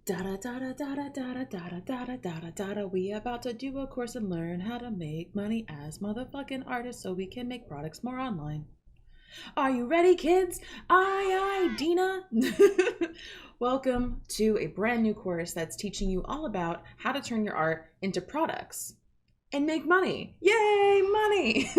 Da da da da da da da da da da da da da da da. We about to do a course and learn how to make money as motherfucking artists so we can make products more online. Are you ready, kids? Aye, Dina. Welcome to a brand new course that's teaching you all about how to turn your art into products and make money. Yay, money!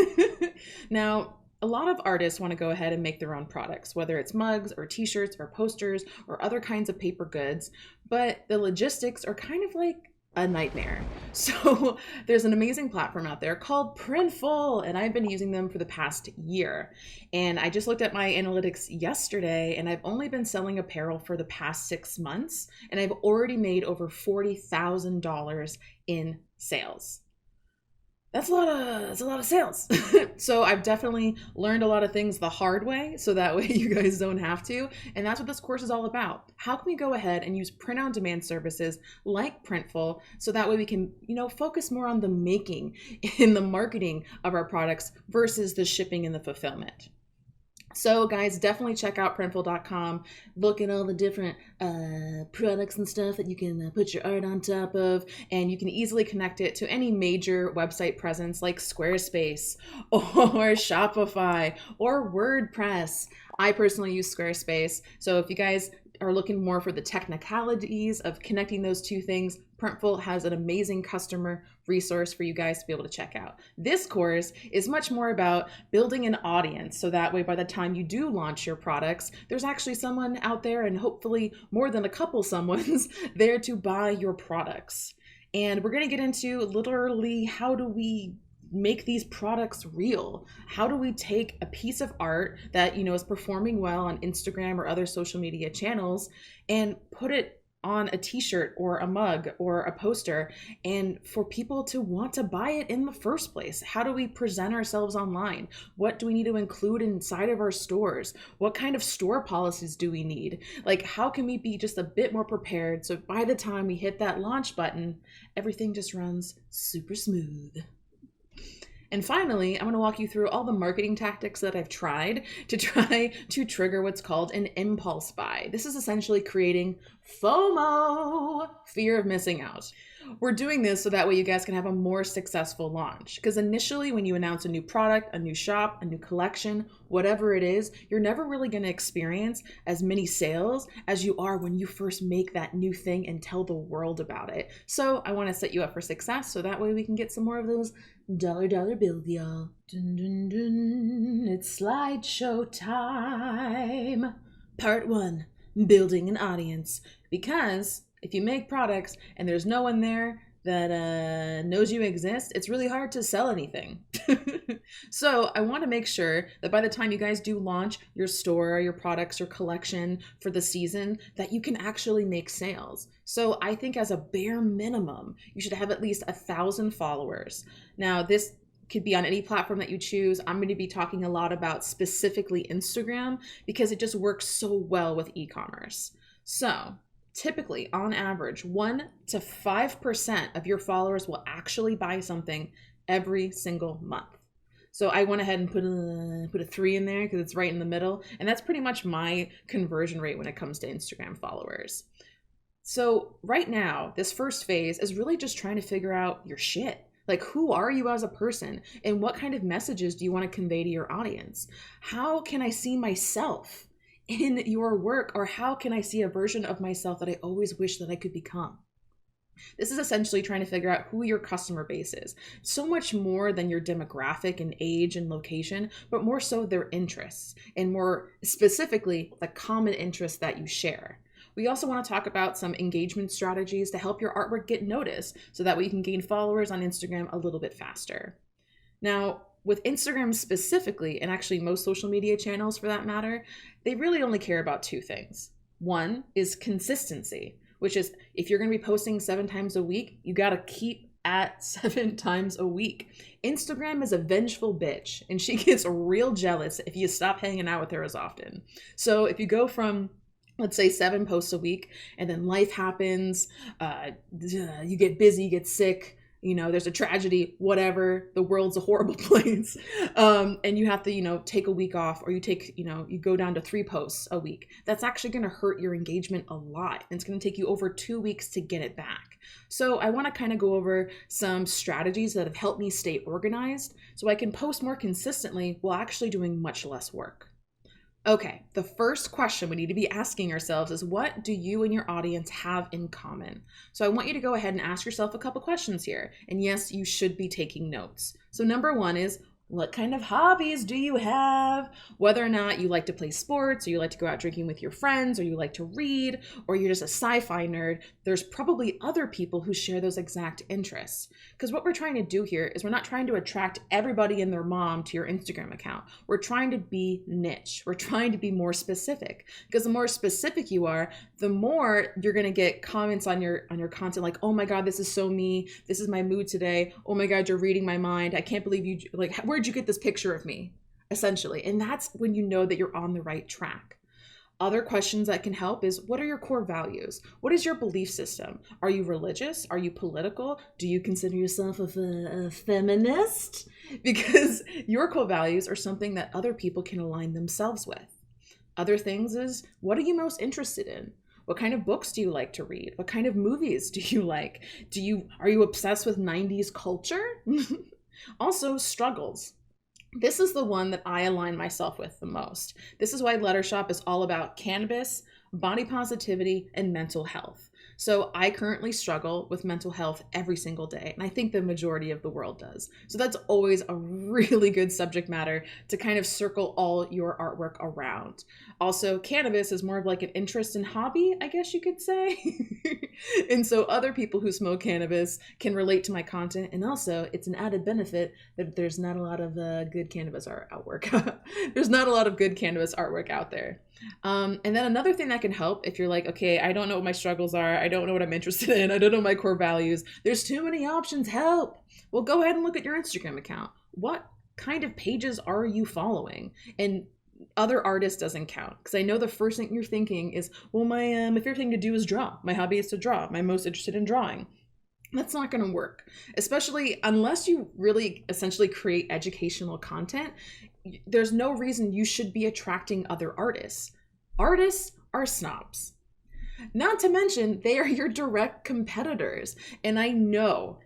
Now, a lot of artists want to go ahead and make their own products, whether it's mugs or t-shirts or posters or other kinds of paper goods, but the logistics are kind of like a nightmare. So there's an amazing platform out there called Printful, and I've been using them for the past year. And I just looked at my analytics yesterday, and I've only been selling apparel for the past 6 months, and I've already made over $40,000 in sales. That's a lot of sales. So I've definitely learned a lot of things the hard way, so that way you guys don't have to. And that's what this course is all about. How can we go ahead and use print on demand services like Printful, so that way we can, focus more on the making and the marketing of our products versus the shipping and the fulfillment. So guys, definitely check out printful.com. Look at all the different products and stuff that you can put your art on top of, and you can easily connect it to any major website presence like Squarespace or Shopify or WordPress. I personally use Squarespace, so if you guys are looking more for the technicalities of connecting those two things, Printful has an amazing customer resource for you guys to be able to check out. This course is much more about building an audience, so that way by the time you do launch your products, there's actually someone out there, and hopefully more than a couple someone's there to buy your products. And we're going to get into literally how do we make these products real? How do we take a piece of art that is performing well on Instagram or other social media channels and put it on a t-shirt or a mug or a poster, and for people to want to buy it in the first place? How do we present ourselves online? What do we need to include inside of our stores? What kind of store policies do we need? Like, how can we be just a bit more prepared so by the time we hit that launch button, everything just runs super smooth? And finally, I'm going to walk you through all the marketing tactics that I've tried to trigger what's called an impulse buy. This is essentially creating FOMO, fear of missing out. We're doing this so that way you guys can have a more successful launch. Because initially, when you announce a new product, a new shop, a new collection, whatever it is, you're never really going to experience as many sales as you are when you first make that new thing and tell the world about it. So I want to set you up for success, so that way we can get some more of those dollar bills, y'all. Dun, dun, dun. It's slideshow time. Part 1, building an audience. Because if you make products and there's no one there that knows you exist, it's really hard to sell anything. So I want to make sure that by the time you guys do launch your store, your products, your collection for the season, that you can actually make sales. So I think as a bare minimum, you should have at least 1,000 followers. Now, this could be on any platform that you choose. I'm going to be talking a lot about specifically Instagram because it just works so well with e-commerce. So typically, on average, 1 to 5% of your followers will actually buy something every single month. So I went ahead and put a 3 in there because it's right in the middle. And that's pretty much my conversion rate when it comes to Instagram followers. So right now, this first phase is really just trying to figure out your shit. Like, who are you as a person? And what kind of messages do you want to convey to your audience? How can I see myself in your work? Or how can I see a version of myself that I always wish that I could become? This is essentially trying to figure out who your customer base is. So much more than your demographic and age and location, but more so their interests, and more specifically, the common interests that you share. We also want to talk about some engagement strategies to help your artwork get noticed, so that way you can gain followers on Instagram a little bit faster. Now, with Instagram specifically, and actually most social media channels for that matter, they really only care about 2 things. One is consistency, which is if you're going to be posting 7 times a week, you got to keep at 7 times a week. Instagram is a vengeful bitch, and she gets real jealous if you stop hanging out with her as often. So if you go from, let's say, 7 posts a week, and then life happens, you get busy, you get sick, there's a tragedy, whatever, the world's a horrible place. And you have to, take a week off, or you go down to 3 posts a week. That's actually going to hurt your engagement a lot. And it's going to take you over 2 weeks to get it back. So I want to kind of go over some strategies that have helped me stay organized so I can post more consistently while actually doing much less work. Okay, the first question we need to be asking ourselves is, what do you and your audience have in common? So I want you to go ahead and ask yourself a couple questions here. And yes, you should be taking notes. So number 1 is, what kind of hobbies do you have? Whether or not you like to play sports, or you like to go out drinking with your friends, or you like to read, or you're just a sci-fi nerd, there's probably other people who share those exact interests. Because what we're trying to do here is we're not trying to attract everybody and their mom to your Instagram account. We're trying to be niche. We're trying to be more specific. Because the more specific you are, the more you're going to get comments on your content like, oh my God, this is so me. This is my mood today. Oh my God, you're reading my mind. I can't believe you, like, where'd you get this picture of me? Essentially. And that's when you know that you're on the right track. Other questions that can help is, what are your core values? What is your belief system? Are you religious? Are you political? Do you consider yourself a feminist? Because your core values are something that other people can align themselves with. Other things is, what are you most interested in? What kind of books do you like to read? What kind of movies do you like? Are you obsessed with 90s culture? Also, struggles. This is the one that I align myself with the most. This is why Letter Shop is all about cannabis, body positivity, and mental health. So I currently struggle with mental health every single day, and I think the majority of the world does. So that's always a really good subject matter to kind of circle all your artwork around. Also, cannabis is more of like an interest and hobby, I guess you could say. And so other people who smoke cannabis can relate to my content. And also, it's an added benefit that there's not a lot of good cannabis artwork. There's not a lot of good cannabis artwork out there. And then another thing that can help if you're like, okay, I don't know what my struggles are. I don't know what I'm interested in. I don't know my core values. There's too many options. Help. Well, go ahead and look at your Instagram account. What kind of pages are you following? And other artists doesn't count, because I know the first thing you're thinking is, well, my favorite thing to do is draw. My hobby is to draw. I'm most interested in drawing. That's not going to work, especially unless you really essentially create educational content. There's no reason you should be attracting other artists. Artists are snobs. Not to mention, they are your direct competitors. And I know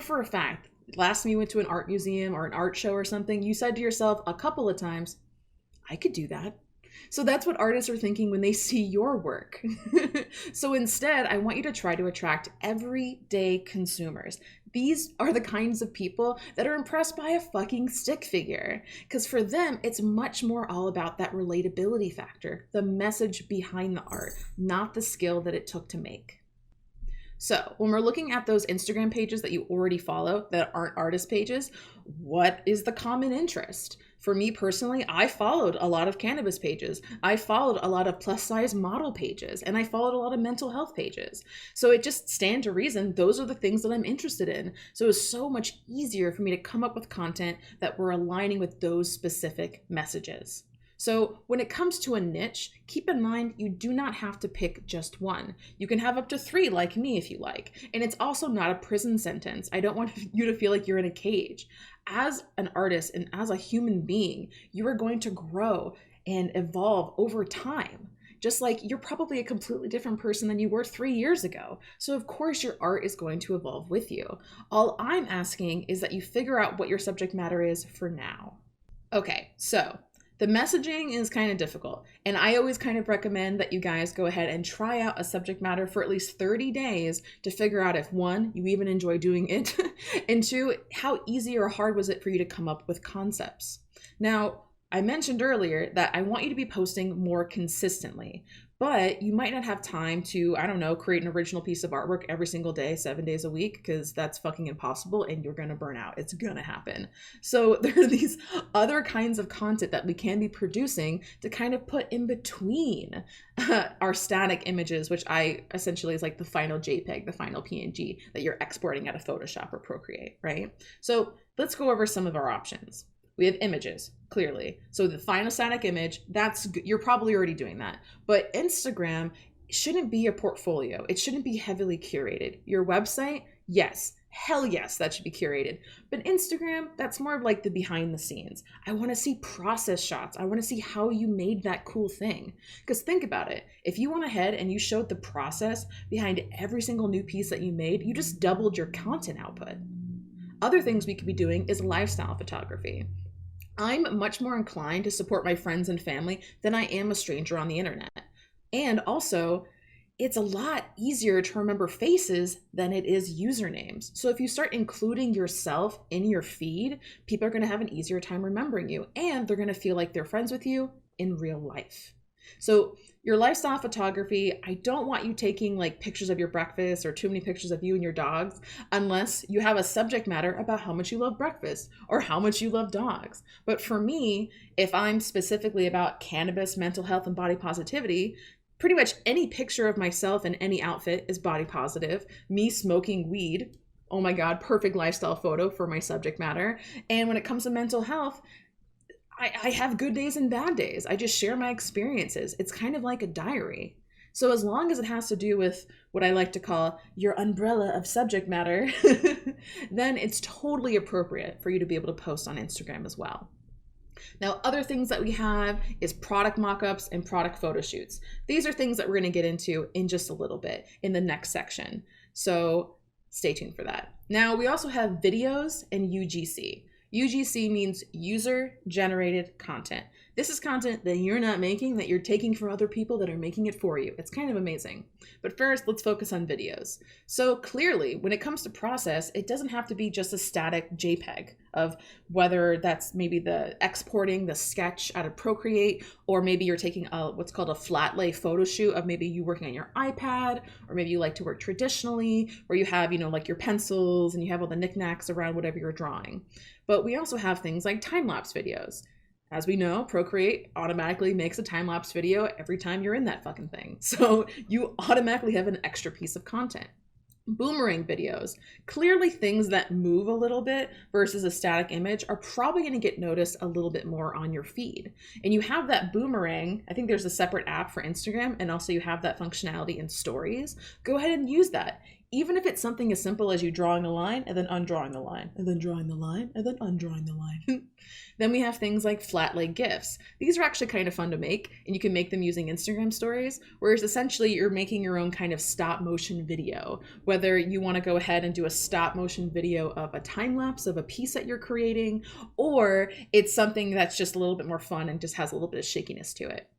for a fact, last time you went to an art museum or an art show or something, you said to yourself a couple of times, I could do that. So that's what artists are thinking when they see your work. So instead, I want you to try to attract everyday consumers. These are the kinds of people that are impressed by a fucking stick figure. Because for them, it's much more all about that relatability factor, the message behind the art, not the skill that it took to make. So when we're looking at those Instagram pages that you already follow that aren't artist pages, what is the common interest? For me personally, I followed a lot of cannabis pages. I followed a lot of plus size model pages, and I followed a lot of mental health pages. So it just stands to reason those are the things that I'm interested in. So it's so much easier for me to come up with content that we're aligning with those specific messages. So when it comes to a niche, keep in mind you do not have to pick just one. You can have up to 3 like me if you like. And it's also not a prison sentence. I don't want you to feel like you're in a cage. As an artist and as a human being, you are going to grow and evolve over time. Just like you're probably a completely different person than you were 3 years ago. So of course your art is going to evolve with you. All I'm asking is that you figure out what your subject matter is for now. Okay, so the messaging is kind of difficult, and I always kind of recommend that you guys go ahead and try out a subject matter for at least 30 days to figure out if 1, you even enjoy doing it, and 2, how easy or hard was it for you to come up with concepts. Now, I mentioned earlier that I want you to be posting more consistently, but you might not have time to, create an original piece of artwork every single day, 7 days a week, because that's fucking impossible and you're gonna burn out. It's gonna happen. So there are these other kinds of content that we can be producing to kind of put in between our static images, which I essentially is like the final JPEG, the final PNG that you're exporting out of Photoshop or Procreate, right? So let's go over some of our options. We have images, clearly. So the final static image, you're probably already doing that. But Instagram shouldn't be your portfolio. It shouldn't be heavily curated. Your website, yes, Hell yes, that should be curated. But Instagram, that's more of like the behind the scenes. I want to see process shots. I want to see how you made that cool thing. Because think about it. If you went ahead and you showed the process behind every single new piece that you made, you just doubled your content output. Other things we could be doing is lifestyle photography. I'm much more inclined to support my friends and family than I am a stranger on the internet. And also, it's a lot easier to remember faces than it is usernames. So if you start including yourself in your feed, people are going to have an easier time remembering you, and they're going to feel like they're friends with you in real life. So your lifestyle photography, I don't want you taking like pictures of your breakfast or too many pictures of you and your dogs unless you have a subject matter about how much you love breakfast or how much you love dogs. But for me, if I'm specifically about cannabis, mental health, and body positivity, pretty much any picture of myself in any outfit is body positive. Me smoking weed, oh my God, perfect lifestyle photo for my subject matter. And when it comes to mental health, I have good days and bad days. I just share my experiences. It's kind of like a diary. So as long as it has to do with what I like to call your umbrella of subject matter, then it's totally appropriate for you to be able to post on Instagram as well. Now, other things that we have is product mockups and product photo shoots. These are things that we're going to get into in just a little bit in the next section. So stay tuned for that. Now, we also have videos and UGC. UGC means user-generated content. This is content that you're not making, that you're taking from other people that are making it for you. It's kind of amazing. But first, let's focus on videos. So clearly, when it comes to process, it doesn't have to be just a static JPEG of whether that's maybe the exporting the sketch out of Procreate, or maybe you're taking what's called a flat lay photo shoot of maybe you working on your iPad, or maybe you like to work traditionally, where you have, like your pencils and you have all the knickknacks around whatever you're drawing. But we also have things like time-lapse videos. As we know, Procreate automatically makes a time-lapse video every time you're in that fucking thing. So you automatically have an extra piece of content. Boomerang videos, clearly things that move a little bit versus a static image, are probably going to get noticed a little bit more on your feed. And you have that boomerang. I think there's a separate app for Instagram, and also you have that functionality in stories. Go ahead and use that. Even if it's something as simple as you drawing a line and then undrawing the line and then drawing the line and then undrawing the line. Then we have things like flat lay GIFs. These are actually kind of fun to make, and you can make them using Instagram stories, whereas essentially you're making your own kind of stop motion video. Whether you want to go ahead and do a stop motion video of a time lapse of a piece that you're creating, or it's something that's just a little bit more fun and just has a little bit of shakiness to it.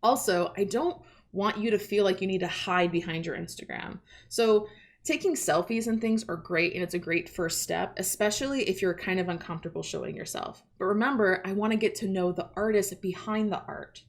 Also, I don't want you to feel like you need to hide behind your Instagram. So taking selfies and things are great, and it's a great first step, especially if you're kind of uncomfortable showing yourself. But remember, I want to get to know the artist behind the art.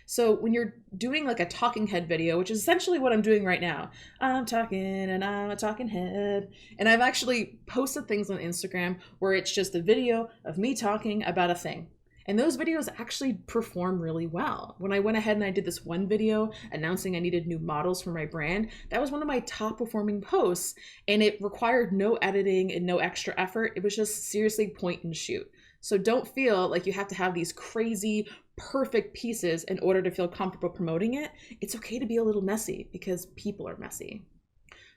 So when you're doing like a talking head video, which is essentially what I'm doing right now, I'm talking and I'm a talking head. And I've actually posted things on Instagram where it's just a video of me talking about a thing. And those videos actually perform really well. When I went ahead and I did this one video announcing I needed new models for my brand, that was one of my top performing posts, and it required no editing and no extra effort. It was just seriously point and shoot. So don't feel like you have to have these crazy, perfect pieces in order to feel comfortable promoting it. It's okay to be a little messy because people are messy.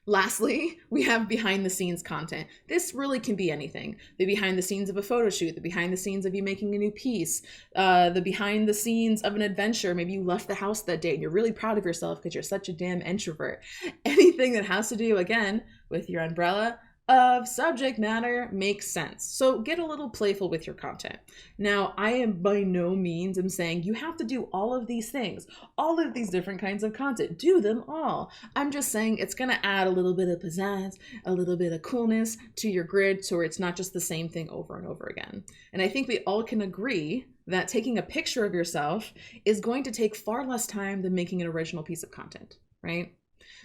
Lastly, we have behind the scenes content. This really can be anything. The behind the scenes of a photo shoot, the behind the scenes of you making a new piece, the behind the scenes of an adventure. Maybe you left the house that day and you're really proud of yourself because you're such a damn introvert. Anything that has to do, again, with your umbrella of subject matter makes sense. So get a little playful with your content. Now, I am by no means saying you have to do all of these things, all of these different kinds of content. Do them all. I'm just saying it's going to add a little bit of pizzazz, a little bit of coolness to your grid, so it's not just the same thing over and over again. And I think we all can agree that taking a picture of yourself is going to take far less time than making an original piece of content, right?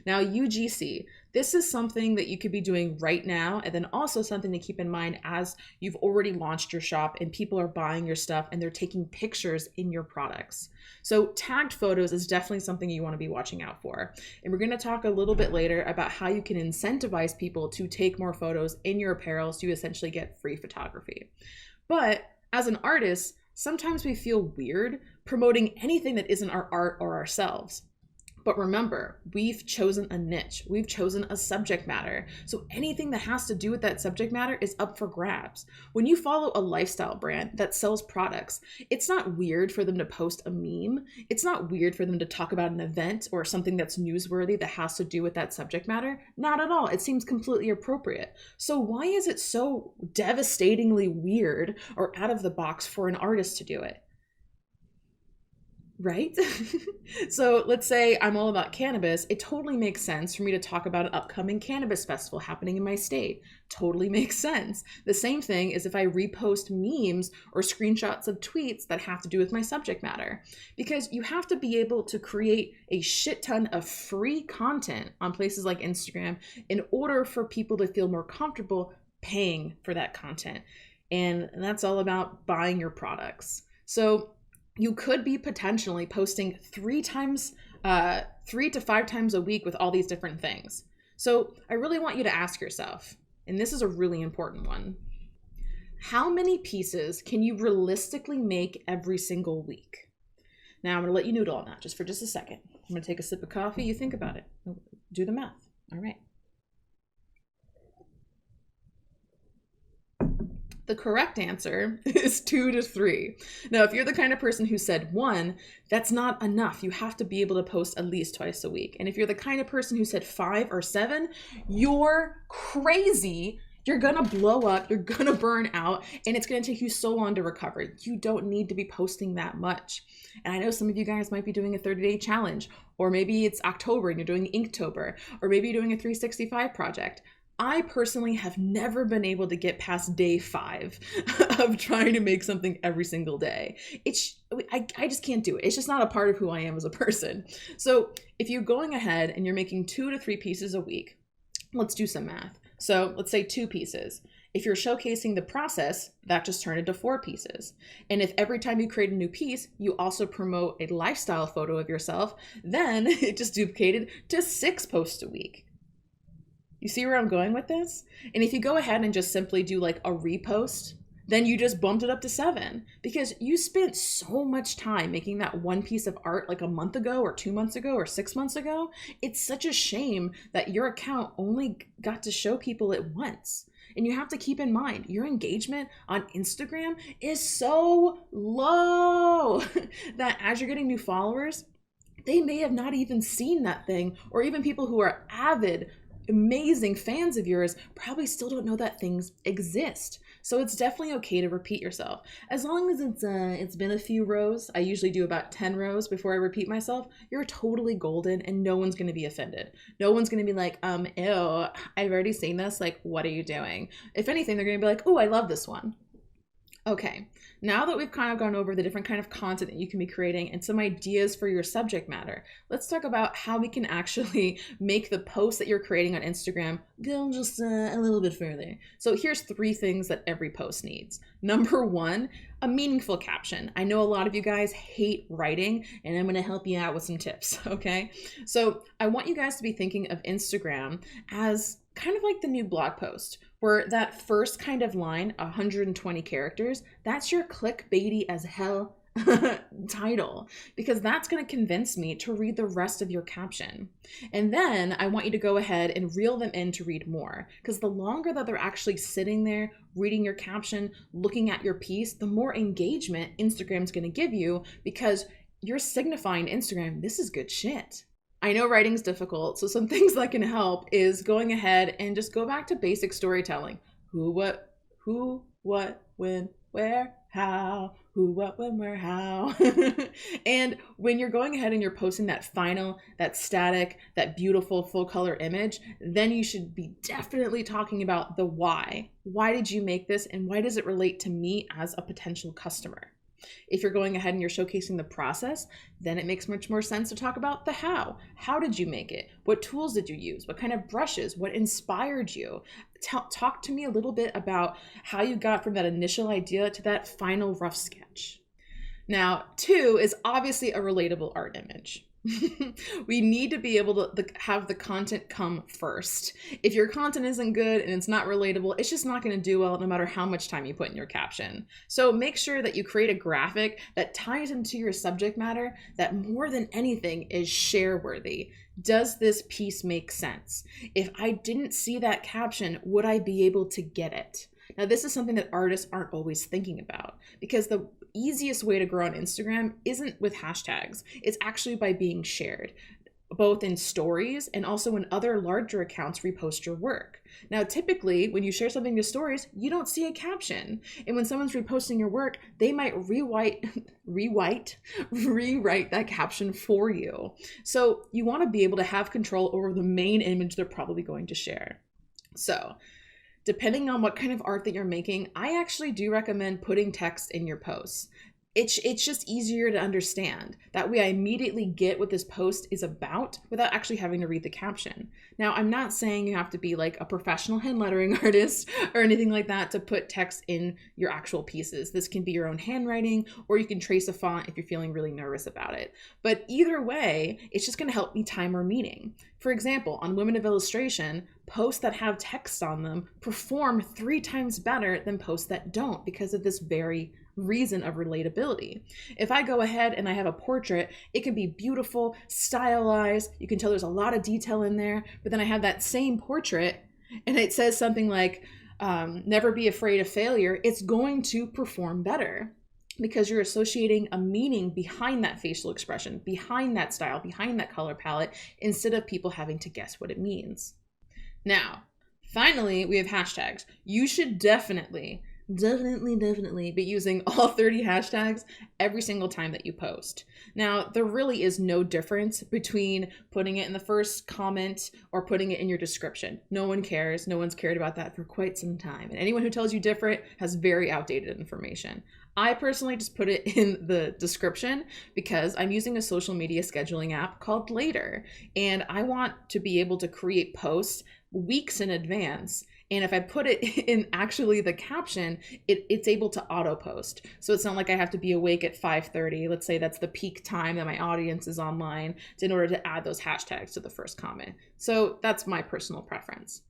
Now, UGC, this is something that you could be doing right now, and then also something to keep in mind as you've already launched your shop and people are buying your stuff and they're taking pictures in your products. So tagged photos is definitely something you want to be watching out for. And we're going to talk a little bit later about how you can incentivize people to take more photos in your apparel so you essentially get free photography. But as an artist, sometimes we feel weird promoting anything that isn't our art or ourselves. But remember, we've chosen a niche. We've chosen a subject matter. So anything that has to do with that subject matter is up for grabs. When you follow a lifestyle brand that sells products, it's not weird for them to post a meme. It's not weird for them to talk about an event or something that's newsworthy that has to do with that subject matter. Not at all. It seems completely appropriate. So why is it so devastatingly weird or out of the box for an artist to do it? Right? So let's say I'm all about cannabis. It totally makes sense for me to talk about an upcoming cannabis festival happening in my state. Totally makes sense. The same thing is if I repost memes or screenshots of tweets that have to do with my subject matter. Because you have to be able to create a shit ton of free content on places like Instagram in order for people to feel more comfortable paying for that content. And that's all about buying your products. So you could be potentially posting 3 to 5 times a week with all these different things. So I really want you to ask yourself, and this is a really important one, how many pieces can you realistically make every single week? Now I'm going to let you noodle on that just for just a second. I'm going to take a sip of coffee. You think about it. Do the math. All right. The correct answer is 2 to 3. Now, if you're the kind of person who said 1, that's not enough. You have to be able to post at least twice a week. And if you're the kind of person who said 5 or 7, you're crazy. You're gonna blow up, you're gonna burn out, and it's gonna take you so long to recover. You don't need to be posting that much. And I know some of you guys might be doing a 30-day challenge, or maybe it's October and you're doing Inktober, or maybe you're doing a 365 project. I personally have never been able to get past day 5 of trying to make something every single day. I just can't do it. It's just not a part of who I am as a person. So if you're going ahead and you're making 2 to 3 pieces a week, let's do some math. So let's say 2 pieces. If you're showcasing the process, that just turned into 4 pieces. And if every time you create a new piece, you also promote a lifestyle photo of yourself, then it just duplicated to 6 posts a week. You see where I'm going with this? And if you go ahead and just simply do like a repost, then you just bumped it up to 7 because you spent so much time making that one piece of art like a month ago or 2 months ago or 6 months ago. It's such a shame that your account only got to show people it once. And you have to keep in mind, your engagement on Instagram is so low that as you're getting new followers, they may have not even seen that thing, or even people who are avid amazing fans of yours probably still don't know that things exist. So it's definitely okay to repeat yourself. As long as it's been a few rows, I usually do about 10 rows before I repeat myself, you're totally golden and no one's going to be offended. No one's going to be like, ew, I've already seen this. Like, what are you doing? If anything, they're going to be like, oh, I love this one. Okay, now that we've kind of gone over the different kind of content that you can be creating and some ideas for your subject matter, let's talk about how we can actually make the posts that you're creating on Instagram go just a little bit further. So here's 3 things that every post needs. Number 1, a meaningful caption. I know a lot of you guys hate writing, and I'm going to help you out with some tips, okay? So I want you guys to be thinking of Instagram as kind of like the new blog post, where that first kind of line, 120 characters, that's your clickbaity as hell title, because that's going to convince me to read the rest of your caption. And then I want you to go ahead and reel them in to read more, because the longer that they're actually sitting there reading your caption, looking at your piece, the more engagement Instagram's going to give you, because you're signifying to Instagram, this is good shit. I know writing's difficult, so some things that can help is going ahead and just go back to basic storytelling. Who, what, when, where, how, who, what, when, where, how. And when you're going ahead and you're posting that final, that static, that beautiful full color image, then you should be definitely talking about the why. Why did you make this, and why does it relate to me as a potential customer? If you're going ahead and you're showcasing the process, then it makes much more sense to talk about the how. How did you make it? What tools did you use? What kind of brushes? What inspired you? Talk to me a little bit about how you got from that initial idea to that final rough sketch. Now, 2 is obviously a relatable art image. We need to be able to have the content come first. If your content isn't good and it's not relatable, it's just not going to do well no matter how much time you put in your caption. So make sure that you create a graphic that ties into your subject matter that more than anything is share worthy. Does this piece make sense? If I didn't see that caption, would I be able to get it? Now, this is something that artists aren't always thinking about, because the easiest way to grow on Instagram isn't with hashtags. It's actually by being shared, both in stories and also when other larger accounts repost your work. Now, typically, when you share something to stories, you don't see a caption. And when someone's reposting your work, they might rewrite that caption for you. So you want to be able to have control over the main image they're probably going to share. So depending on what kind of art that you're making, I actually do recommend putting text in your posts. It's just easier to understand. That way I immediately get what this post is about without actually having to read the caption. Now, I'm not saying you have to be like a professional hand lettering artist or anything like that to put text in your actual pieces. This can be your own handwriting, or you can trace a font if you're feeling really nervous about it. But either way, it's just going to help me time more meaning. For example, on Women of Illustration, posts that have text on them perform 3 times better than posts that don't, because of this very reason of relatability. If I go ahead and I have a portrait, it can be beautiful, stylized, you can tell there's a lot of detail in there, but then I have that same portrait and it says something like, never be afraid of failure, it's going to perform better, because you're associating a meaning behind that facial expression, behind that style, behind that color palette, instead of people having to guess what it means. Now, finally, we have hashtags. You should definitely be using all 30 hashtags every single time that you post. Now, there really is no difference between putting it in the first comment or putting it in your description. No one cares. No one's cared about that for quite some time. And anyone who tells you different has very outdated information. I personally just put it in the description because I'm using a social media scheduling app called Later, and I want to be able to create posts weeks in advance. And if I put it in actually the caption, it's able to auto post. So it's not like I have to be awake at 5:30. Let's say that's the peak time that my audience is online in order to add those hashtags to the first comment. So that's my personal preference.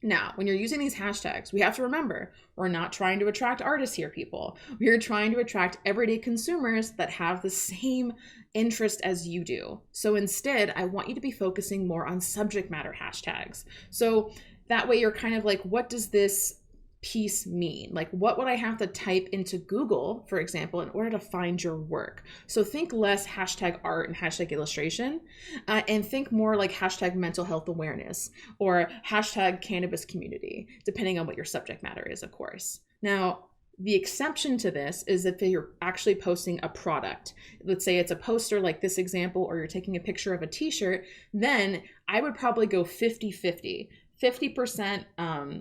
Now, when you're using these hashtags, we have to remember, we're not trying to attract artists here, people. We're trying to attract everyday consumers that have the same interest as you do. So instead, I want you to be focusing more on subject matter hashtags. So that way you're kind of like, what does this piece mean? Like, what would I have to type into Google, for example, in order to find your work? So think less hashtag art and hashtag illustration, and think more like hashtag mental health awareness or hashtag cannabis community, depending on what your subject matter is, of course. Now, the exception to this is if you're actually posting a product. Let's say it's a poster like this example, or you're taking a picture of a t-shirt, then I would probably go 50-50. 50%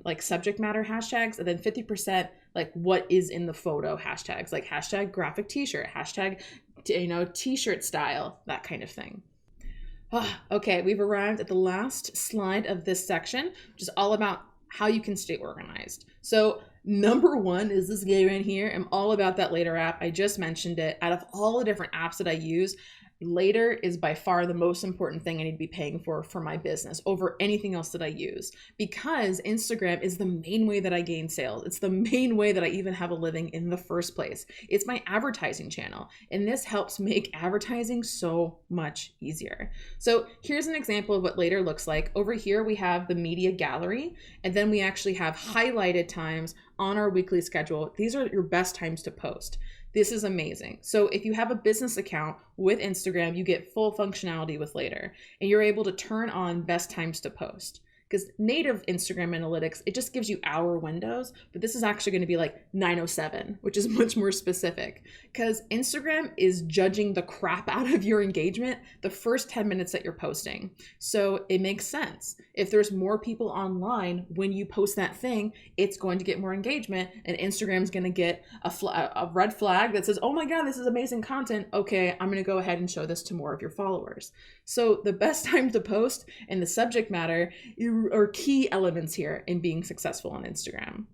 like subject matter hashtags, and then 50% like what is in the photo hashtags, like hashtag graphic t-shirt, hashtag t-shirt style, that kind of thing. Okay, we've arrived at the last slide of this section, which is all about how you can stay organized. So number one is this guy right here. I'm all about that Later app. I just mentioned it. Out of all the different apps that I use, Later is by far the most important thing I need to be paying for my business over anything else that I use, because Instagram is the main way that I gain sales. It's the main way that I even have a living in the first place. It's my advertising channel, and this helps make advertising so much easier. So here's an example of what Later looks like. Over here we have the media gallery, and then we actually have highlighted times on our weekly schedule. These are your best times to post. This is amazing. So if you have a business account with Instagram, you get full functionality with Later, and you're able to turn on best times to post. Because native Instagram analytics, it just gives you hour windows, but this is actually going to be like 9:07, which is much more specific, because Instagram is judging the crap out of your engagement the first 10 minutes that you're posting. So it makes sense. If there's more people online when you post that thing, it's going to get more engagement, and Instagram's going to get a red flag that says, oh my God, this is amazing content. Okay, I'm going to go ahead and show this to more of your followers. So the best time to post and the subject matter are key elements here in being successful on Instagram.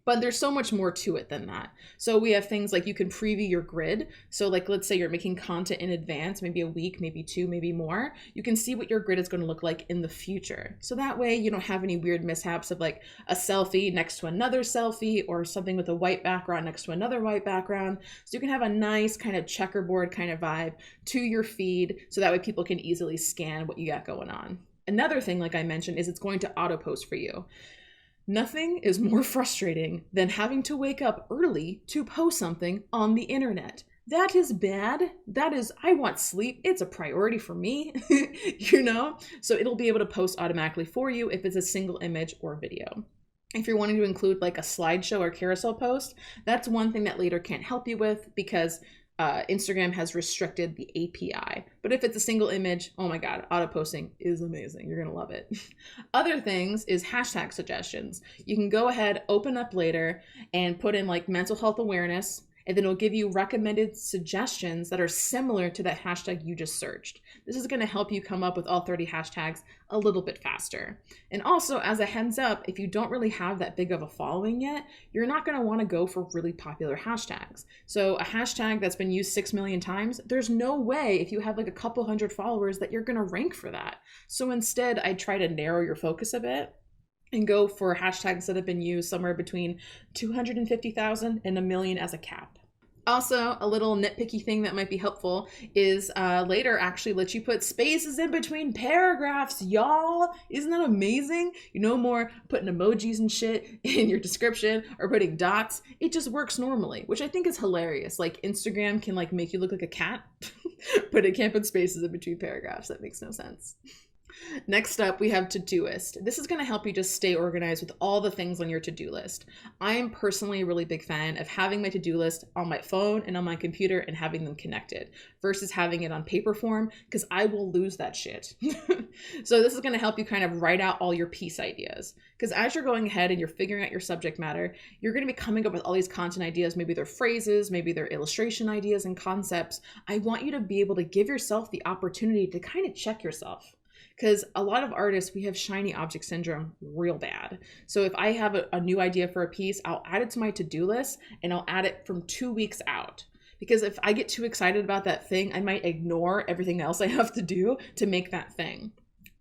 But there's so much more to it than that. So we have things like you can preview your grid. So like, let's say you're making content in advance, maybe a week, maybe two, maybe more. You can see what your grid is going to look like in the future. So that way you don't have any weird mishaps of like a selfie next to another selfie or something with a white background next to another white background. So you can have a nice kind of checkerboard kind of vibe to your feed. So that way people can easily scan what you got going on. Another thing, like I mentioned, is it's going to auto post for you. Nothing is more frustrating than having to wake up early to post something on the internet. That is bad. I want sleep. It's a priority for me, So it'll be able to post automatically for you if it's a single image or video. If you're wanting to include like a slideshow or carousel post, that's one thing that Later can't help you with because Instagram has restricted the API. But if it's a single image, oh my God, auto posting is amazing. You're gonna love it. Other things is hashtag suggestions. You can go ahead, open up Later and put in like mental health awareness, and then it'll give you recommended suggestions that are similar to that hashtag you just searched. This is gonna help you come up with all 30 hashtags a little bit faster. And also, as a heads up, if you don't really have that big of a following yet, you're not gonna wanna go for really popular hashtags. So a hashtag that's been used 6 million times, there's no way if you have like a couple hundred followers that you're gonna rank for that. So instead, I try to narrow your focus a bit and go for hashtags that have been used somewhere between 250,000 and 1 million as a cap. Also, a little nitpicky thing that might be helpful is Later actually lets you put spaces in between paragraphs, y'all. Isn't that amazing? No more putting emojis and shit in your description or putting dots. It just works normally, which I think is hilarious. Like Instagram can like make you look like a cat, but it can't put spaces in between paragraphs. That makes no sense. Next up, we have Todoist. This is going to help you just stay organized with all the things on your to-do list. I am personally a really big fan of having my to-do list on my phone and on my computer and having them connected versus having it on paper form because I will lose that shit. So this is going to help you kind of write out all your piece ideas because as you're going ahead and you're figuring out your subject matter, you're going to be coming up with all these content ideas. Maybe they're phrases, maybe they're illustration ideas and concepts. I want you to be able to give yourself the opportunity to kind of check yourself. Because a lot of artists, we have shiny object syndrome real bad. So if I have a new idea for a piece, I'll add it to my to-do list and I'll add it from 2 weeks out. Because if I get too excited about that thing, I might ignore everything else I have to do to make that thing.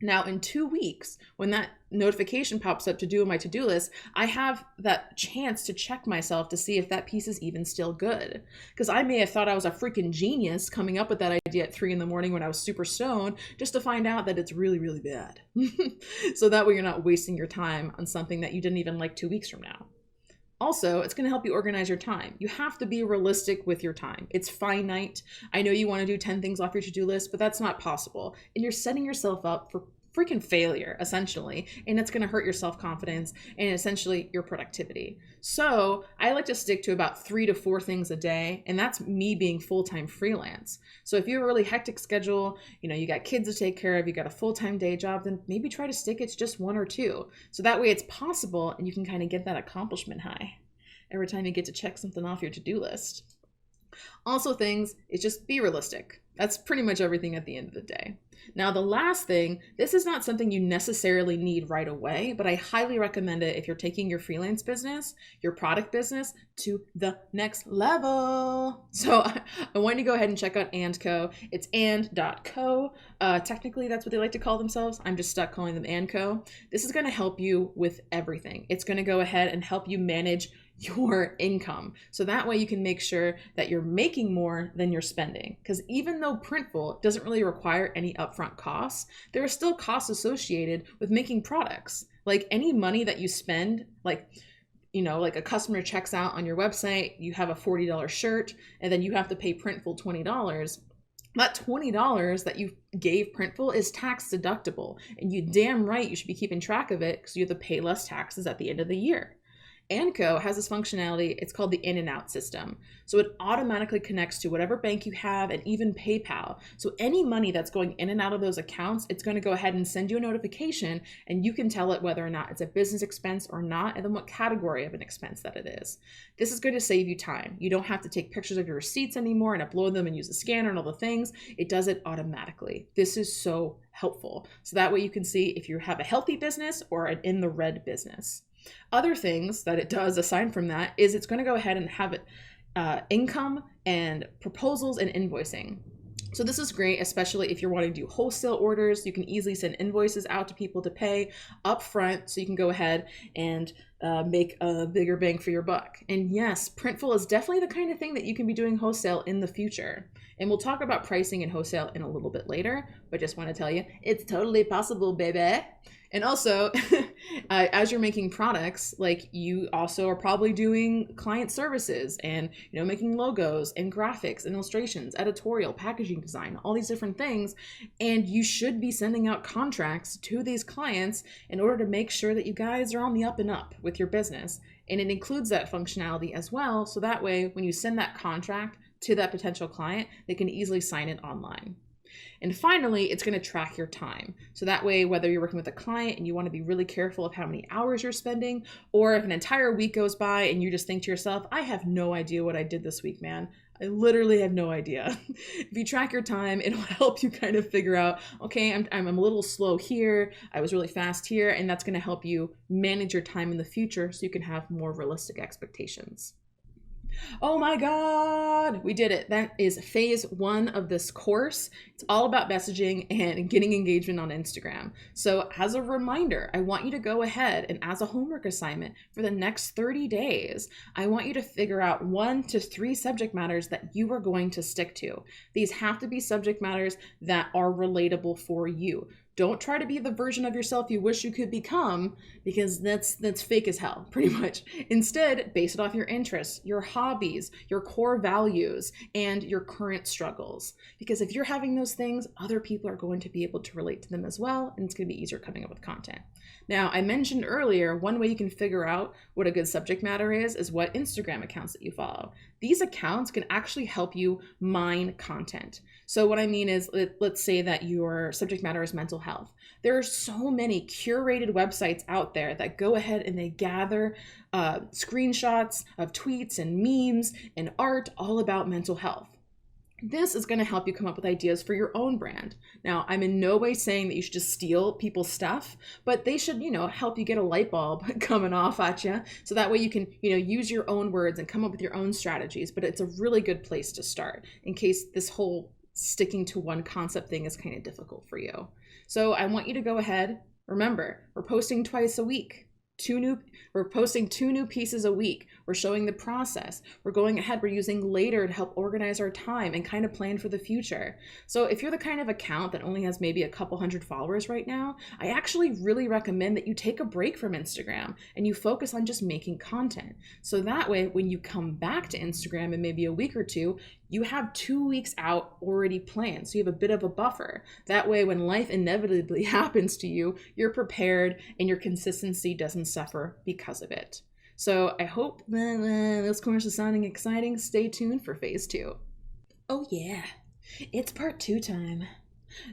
Now in 2 weeks, when that notification pops up to do my to-do list, I have that chance to check myself to see if that piece is even still good. Because I may have thought I was a freaking genius coming up with that idea at 3 a.m. when I was super stoned, just to find out that it's really, really bad. So that way you're not wasting your time on something that you didn't even like 2 weeks from now. Also, it's going to help you organize your time. You have to be realistic with your time. It's finite. I know you want to do 10 things off your to-do list, but that's not possible. And you're setting yourself up for freaking failure, essentially. And it's going to hurt your self-confidence and essentially your productivity. So I like to stick to about 3 to 4 things a day. And that's me being full-time freelance. So if you have a really hectic schedule, you got kids to take care of, you got a full-time day job, then maybe try to stick it to just 1 or 2. So that way it's possible and you can kind of get that accomplishment high every time you get to check something off your to-do list. Also things is just be realistic. That's pretty much everything at the end of the day. Now, the last thing, this is not something you necessarily need right away, but I highly recommend it if you're taking your freelance business, your product business to the next level. So I want you to go ahead and check out &co. It's and.co. Technically, that's what they like to call themselves. I'm just stuck calling them &co. This is going to help you with everything. It's going to go ahead and help you manage your income. So that way you can make sure that you're making more than you're spending. Because even though Printful doesn't really require any upfront costs, there are still costs associated with making products. Like any money that you spend, like a customer checks out on your website, you have a $40 shirt, and then you have to pay Printful $20. That $20 that you gave Printful is tax deductible. And you damn right you should be keeping track of it because you have to pay less taxes at the end of the year. &Co has this functionality, it's called the in and out system. So it automatically connects to whatever bank you have and even PayPal. So any money that's going in and out of those accounts, it's going to go ahead and send you a notification and you can tell it whether or not it's a business expense or not, and then what category of an expense that it is. This is going to save you time. You don't have to take pictures of your receipts anymore and upload them and use a scanner and all the things. It does it automatically. This is so helpful. So that way you can see if you have a healthy business or an in the red business. Other things that it does aside from that is it's going to go ahead and have it income and proposals and invoicing. So this is great, especially if you're wanting to do wholesale orders. You can easily send invoices out to people to pay up front, so you can go ahead and make a bigger bang for your buck. And yes, Printful is definitely the kind of thing that you can be doing wholesale in the future. And we'll talk about pricing and wholesale in a little bit later, but just want to tell you, it's totally possible, baby. And also, as you're making products, like you also are probably doing client services and, making logos and graphics and illustrations, editorial, packaging design, all these different things. And you should be sending out contracts to these clients in order to make sure that you guys are on the up and up with your business. And it includes that functionality as well. So that way, when you send that contract to that potential client, they can easily sign it online. And finally, it's going to track your time. So that way, whether you're working with a client and you want to be really careful of how many hours you're spending, or if an entire week goes by and you just think to yourself, I have no idea what I did this week, man. I literally have no idea. If you track your time, it'll help you kind of figure out, okay, I'm a little slow here, I was really fast here, and that's going to help you manage your time in the future so you can have more realistic expectations. Oh my God, we did it. That is phase 1 of this course. It's all about messaging and getting engagement on Instagram. So as a reminder, I want you to go ahead and as a homework assignment for the next 30 days, I want you to figure out 1 to 3 subject matters that you are going to stick to. These have to be subject matters that are relatable for you. Don't try to be the version of yourself you wish you could become, because that's fake as hell, pretty much. Instead, base it off your interests, your hobbies, your core values, and your current struggles. Because if you're having those things, other people are going to be able to relate to them as well, and it's going to be easier coming up with content. Now, I mentioned earlier, one way you can figure out what a good subject matter is what Instagram accounts that you follow. These accounts can actually help you mine content. So what I mean is, let's say that your subject matter is mental health. There are so many curated websites out there that go ahead and they gather screenshots of tweets and memes and art all about mental health. This is going to help you come up with ideas for your own brand. Now, I'm in no way saying that you should just steal people's stuff, but they should, help you get a light bulb coming off at you. So that way you can, use your own words and come up with your own strategies. But it's a really good place to start in case this whole sticking to one concept thing is kind of difficult for you. So I want you to go ahead. Remember, we're posting twice a week. We're posting 2 new pieces a week. We're showing the process. We're going ahead. We're using Later to help organize our time and kind of plan for the future. So if you're the kind of account that only has maybe a couple hundred followers right now, I actually really recommend that you take a break from Instagram and you focus on just making content. So that way, when you come back to Instagram in maybe a week or 2, you have 2 weeks out already planned. So you have a bit of a buffer. That way, when life inevitably happens to you, you're prepared and your consistency doesn't suffer because of it. So I hope this course is sounding exciting. Stay tuned for phase 2. Oh yeah, it's part 2 time.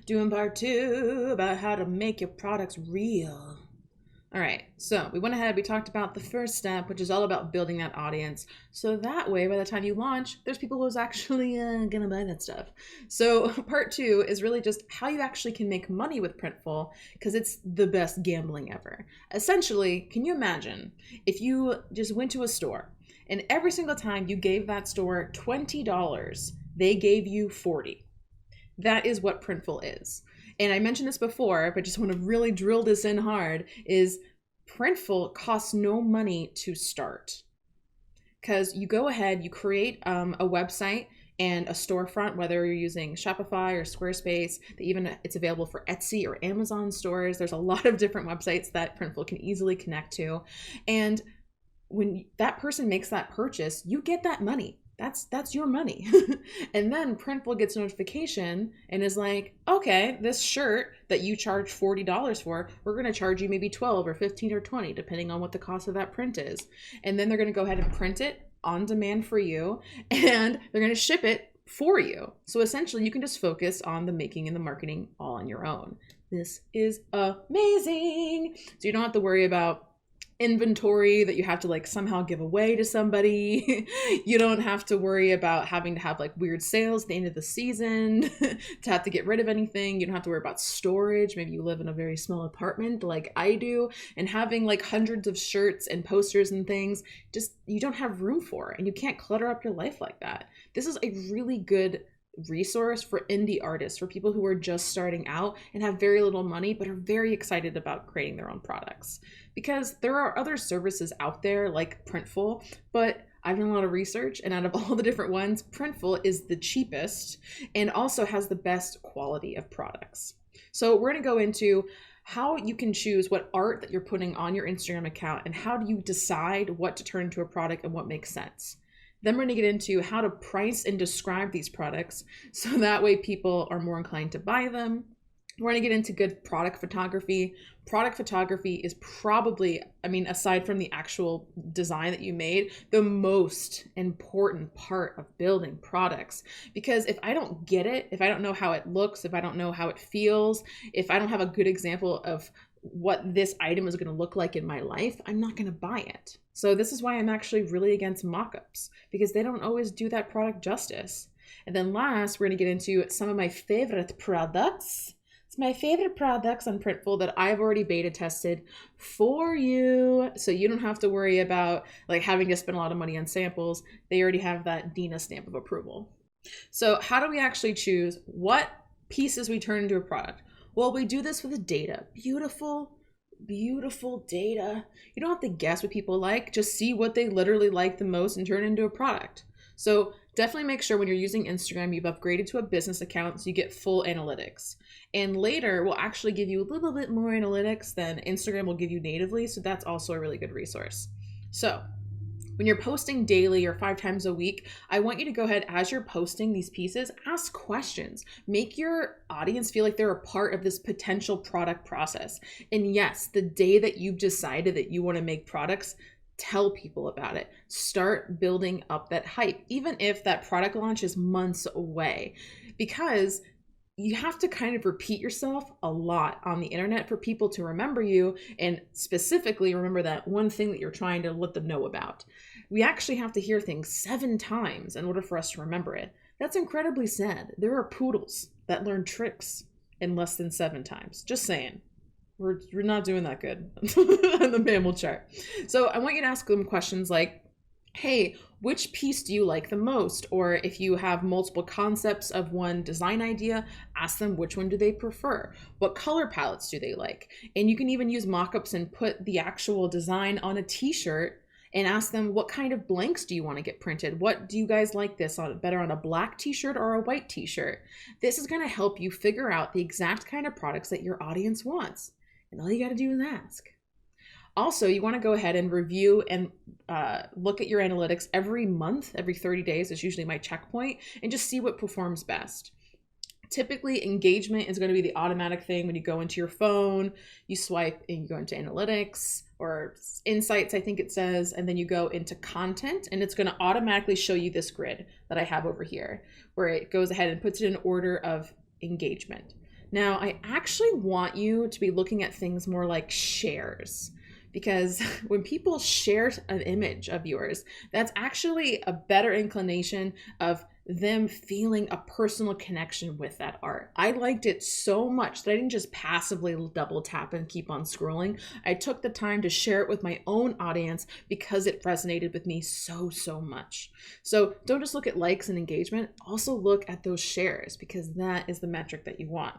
Doing part 2 about how to make your products real. All right, so we went ahead, we talked about the first step, which is all about building that audience. So that way, by the time you launch, there's people who's actually gonna buy that stuff. So part 2 is really just how you actually can make money with Printful, because it's the best gambling ever. Essentially, can you imagine if you just went to a store and every single time you gave that store $20, they gave you $40. That is what Printful is. And I mentioned this before, but just want to really drill this in hard, is Printful costs no money to start. Because you go ahead, you create a website and a storefront, whether you're using Shopify or Squarespace, it's available for Etsy or Amazon stores. There's a lot of different websites that Printful can easily connect to. And when that person makes that purchase, you get that money. That's your money. And then Printful gets notification and is like, okay, this shirt that you charge $40 for, we're going to charge you maybe 12 or 15 or 20, depending on what the cost of that print is. And then they're going to go ahead and print it on demand for you, and they're going to ship it for you. So essentially you can just focus on the making and the marketing all on your own. This is amazing. So you don't have to worry about inventory that you have to like somehow give away to somebody. You don't have to worry about having to have like weird sales at the end of the season to have to get rid of anything. You don't have to worry about storage. Maybe you live in a very small apartment like I do, and having like hundreds of shirts and posters and things, just you don't have room for, and you can't clutter up your life like that. This is a really good resource for indie artists, for people who are just starting out and have very little money but are very excited about creating their own products. Because there are other services out there like Printful, but I've done a lot of research, and out of all the different ones, Printful is the cheapest and also has the best quality of products. So we're going to go into how you can choose what art that you're putting on your Instagram account, and how do you decide what to turn into a product and what makes sense. Then we're going to get into how to price and describe these products so that way people are more inclined to buy them. We're going to get into good product photography. Product photography is probably, aside from the actual design that you made, the most important part of building products. Because if I don't get it, if I don't know how it looks, if I don't know how it feels, if I don't have a good example of what this item is going to look like in my life, I'm not going to buy it. So this is why I'm actually really against mock-ups, because they don't always do that product justice. And then last, we're going to get into some of my favorite products. It's my favorite products on Printful that I've already beta tested for you. So you don't have to worry about like having to spend a lot of money on samples. They already have that Dina stamp of approval. So how do we actually choose what pieces we turn into a product? Well, we do this with the data. Beautiful, beautiful data. You don't have to guess what people like. Just see what they literally like the most and turn it into a product. So definitely make sure when you're using Instagram, you've upgraded to a business account so you get full analytics. And later, we'll actually give you a little bit more analytics than Instagram will give you natively. So that's also a really good resource. So when you're posting daily or 5 times a week, I want you to go ahead, as you're posting these pieces, ask questions. Make your audience feel like they're a part of this potential product process. And yes, the day that you've decided that you want to make products, tell people about it. Start building up that hype, even if that product launch is months away, because you have to kind of repeat yourself a lot on the internet for people to remember you, and specifically remember that one thing that you're trying to let them know about. We actually have to hear things 7 times in order for us to remember it. That's incredibly sad. There are poodles that learn tricks in less than 7 times. Just saying. We're not doing that good on the mammal chart. So I want you to ask them questions like, hey, which piece do you like the most? Or if you have multiple concepts of one design idea, ask them which one do they prefer? What color palettes do they like? And you can even use mock-ups and put the actual design on a t-shirt and ask them, what kind of blanks do you want to get printed? What do you guys like this on, better on a black t-shirt or a white t-shirt? This is going to help you figure out the exact kind of products that your audience wants. And all you got to do is ask. Also, you want to go ahead and review and look at your analytics every month, every 30 days is usually my checkpoint, and just see what performs best. Typically, engagement is going to be the automatic thing when you go into your phone, you swipe and you go into analytics or insights, I think it says, and then you go into content, and it's going to automatically show you this grid that I have over here, where it goes ahead and puts it in order of engagement. Now, I actually want you to be looking at things more like shares, because when people share an image of yours, that's actually a better inclination of them feeling a personal connection with that art. I liked it so much that I didn't just passively double tap and keep on scrolling. I took the time to share it with my own audience because it resonated with me so much. So don't just look at likes and engagement, also look at those shares, because that is the metric that you want.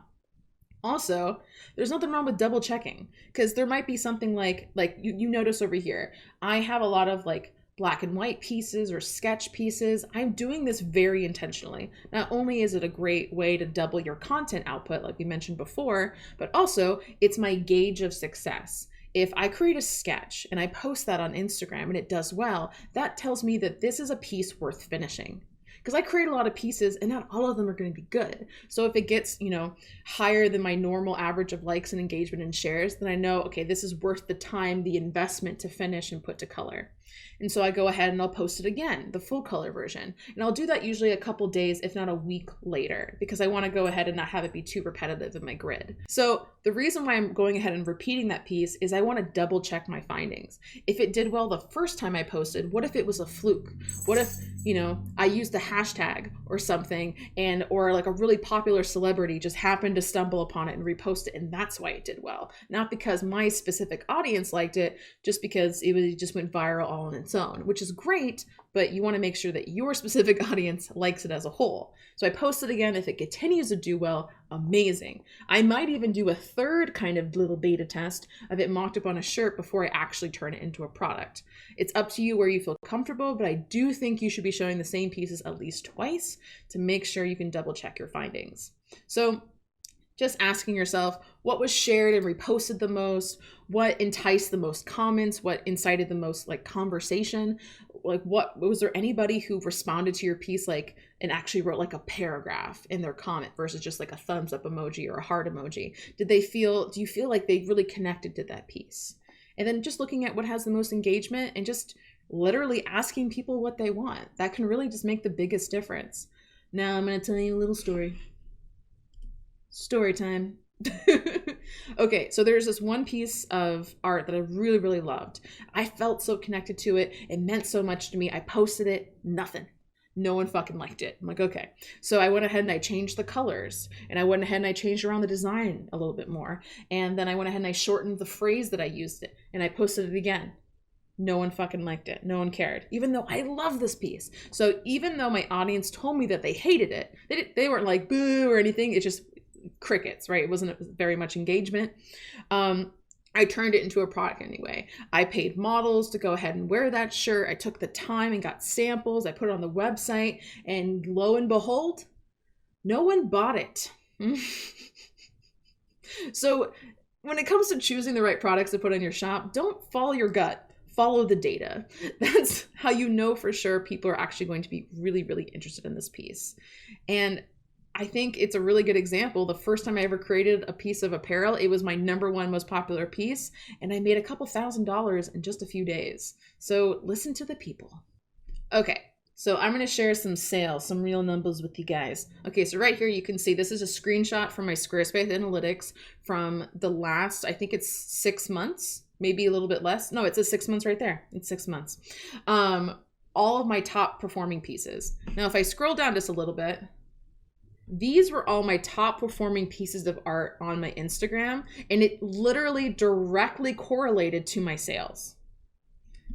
Also, there's nothing wrong with double checking, because there might be something like you notice over here, I have a lot of like black and white pieces or sketch pieces. I'm doing this very intentionally. Not only is it a great way to double your content output, like we mentioned before, but also it's my gauge of success. If I create a sketch and I post that on Instagram and it does well, that tells me that this is a piece worth finishing. Because I create a lot of pieces and not all of them are going to be good. So if it gets, higher than my normal average of likes and engagement and shares, then I know, okay, this is worth the time, the investment to finish and put to color. And so I go ahead and I'll post it again, the full color version. And I'll do that usually a couple days, if not a week later, because I want to go ahead and not have it be too repetitive in my grid. So the reason why I'm going ahead and repeating that piece is I want to double check my findings. If it did well the first time I posted, what if it was a fluke? What if, I used the hashtag or something, or like a really popular celebrity just happened to stumble upon it and repost it, and that's why it did well. Not because my specific audience liked it, just because it just went viral all on its own, which is great, but you want to make sure that your specific audience likes it as a whole. So I post it again. If it continues to do well, amazing. I might even do a third kind of little beta test of it mocked up on a shirt before I actually turn it into a product. It's up to you where you feel comfortable, but I do think you should be showing the same pieces at least twice to make sure you can double check your findings. So just asking yourself what was shared and reposted the most, what enticed the most comments, what incited the most conversation, what was there anybody who responded to your piece and actually wrote a paragraph in their comment versus just a thumbs up emoji or a heart emoji? Do you feel like they really connected to that piece? And then just looking at what has the most engagement and just literally asking people what they want. That can really just make the biggest difference. Now I'm going to tell you a little story. Story time. Okay, so there's this one piece of art that I really, really loved. I felt so connected to it. It meant so much to me. I posted it, nothing. No one fucking liked it. I'm like, okay. So I went ahead and I changed the colors, and I went ahead and I changed around the design a little bit more. And then I went ahead and I shortened the phrase that I used it, and I posted it again. No one fucking liked it. No one cared, even though I love this piece. So even though my audience told me that they hated it, they weren't like boo or anything. It just crickets, right? It wasn't very much engagement. I turned it into a product anyway. I paid models to go ahead and wear that shirt. I took the time and got samples. I put it on the website, and lo and behold, no one bought it. So when it comes to choosing the right products to put on your shop, don't follow your gut. Follow the data. That's how you know for sure people are actually going to be really, really interested in this piece. And I think it's a really good example. The first time I ever created a piece of apparel, it was my #1 most popular piece, and I made a couple $1,000s in just a few days. So listen to the people. Okay, so I'm going to share some sales, some real numbers with you guys. Okay, so right here you can see this is a screenshot from my Squarespace analytics from the last, I think it's 6 months, maybe a little bit less. No, it says 6 months right there. It's 6 months. All of my top performing pieces. Now, if I scroll down just a little bit, these were all my top performing pieces of art on my Instagram, and it literally directly correlated to my sales.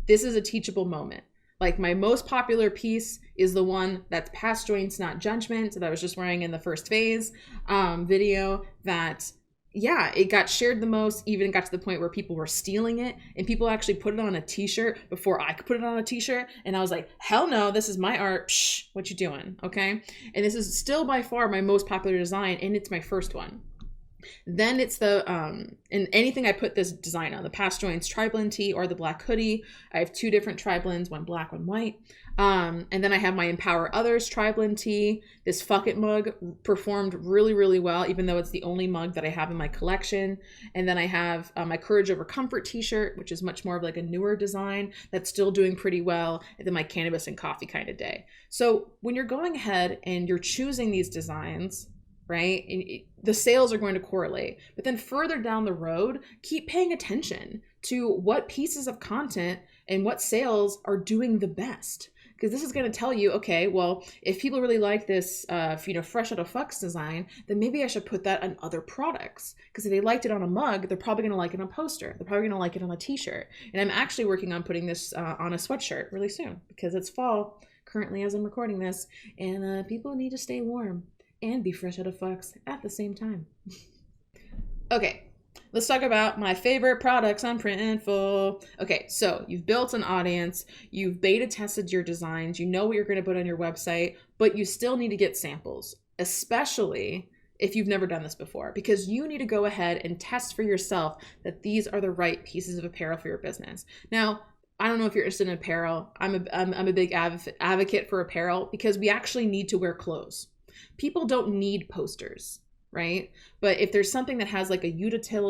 This is a teachable moment. My most popular piece is the one that's past joints, not judgment, that I was just wearing in the first phase video that, yeah, it got shared the most, even got to the point where people were stealing it, and people actually put it on a t-shirt before I could put it on a t-shirt. And I was like, hell no, this is my art. Psh, what you doing? Okay. And this is still by far my most popular design, and it's my first one. Then it's and anything I put this design on, the past joints tri-blend tee or the black hoodie. I have 2 different tri-blends, one black, one white. And then I have my Empower Others tri-blend tee. This Fuck It mug performed really, really well, even though it's the only mug that I have in my collection. And then I have my Courage Over Comfort t-shirt, which is much more of a newer design that's still doing pretty well. And then my Cannabis and Coffee kind of day. So when you're going ahead and you're choosing these designs, right, the sales are going to correlate. But then further down the road, keep paying attention to what pieces of content and what sales are doing the best. Because this is going to tell you, okay, well, if people really like this, fresh out of fucks design, then maybe I should put that on other products. Because if they liked it on a mug, they're probably going to like it on a poster. They're probably going to like it on a t-shirt. And I'm actually working on putting this on a sweatshirt really soon, because it's fall currently as I'm recording this, and people need to stay warm and be fresh out of fucks at the same time. Okay, let's talk about my favorite products on Printful. Okay, so you've built an audience, you've beta tested your designs, you know what you're going to put on your website, but you still need to get samples, especially if you've never done this before, because you need to go ahead and test for yourself that these are the right pieces of apparel for your business. Now, I don't know if you're interested in apparel. I'm a big advocate for apparel because we actually need to wear clothes. People don't need posters, right? But if there's something that has a utility,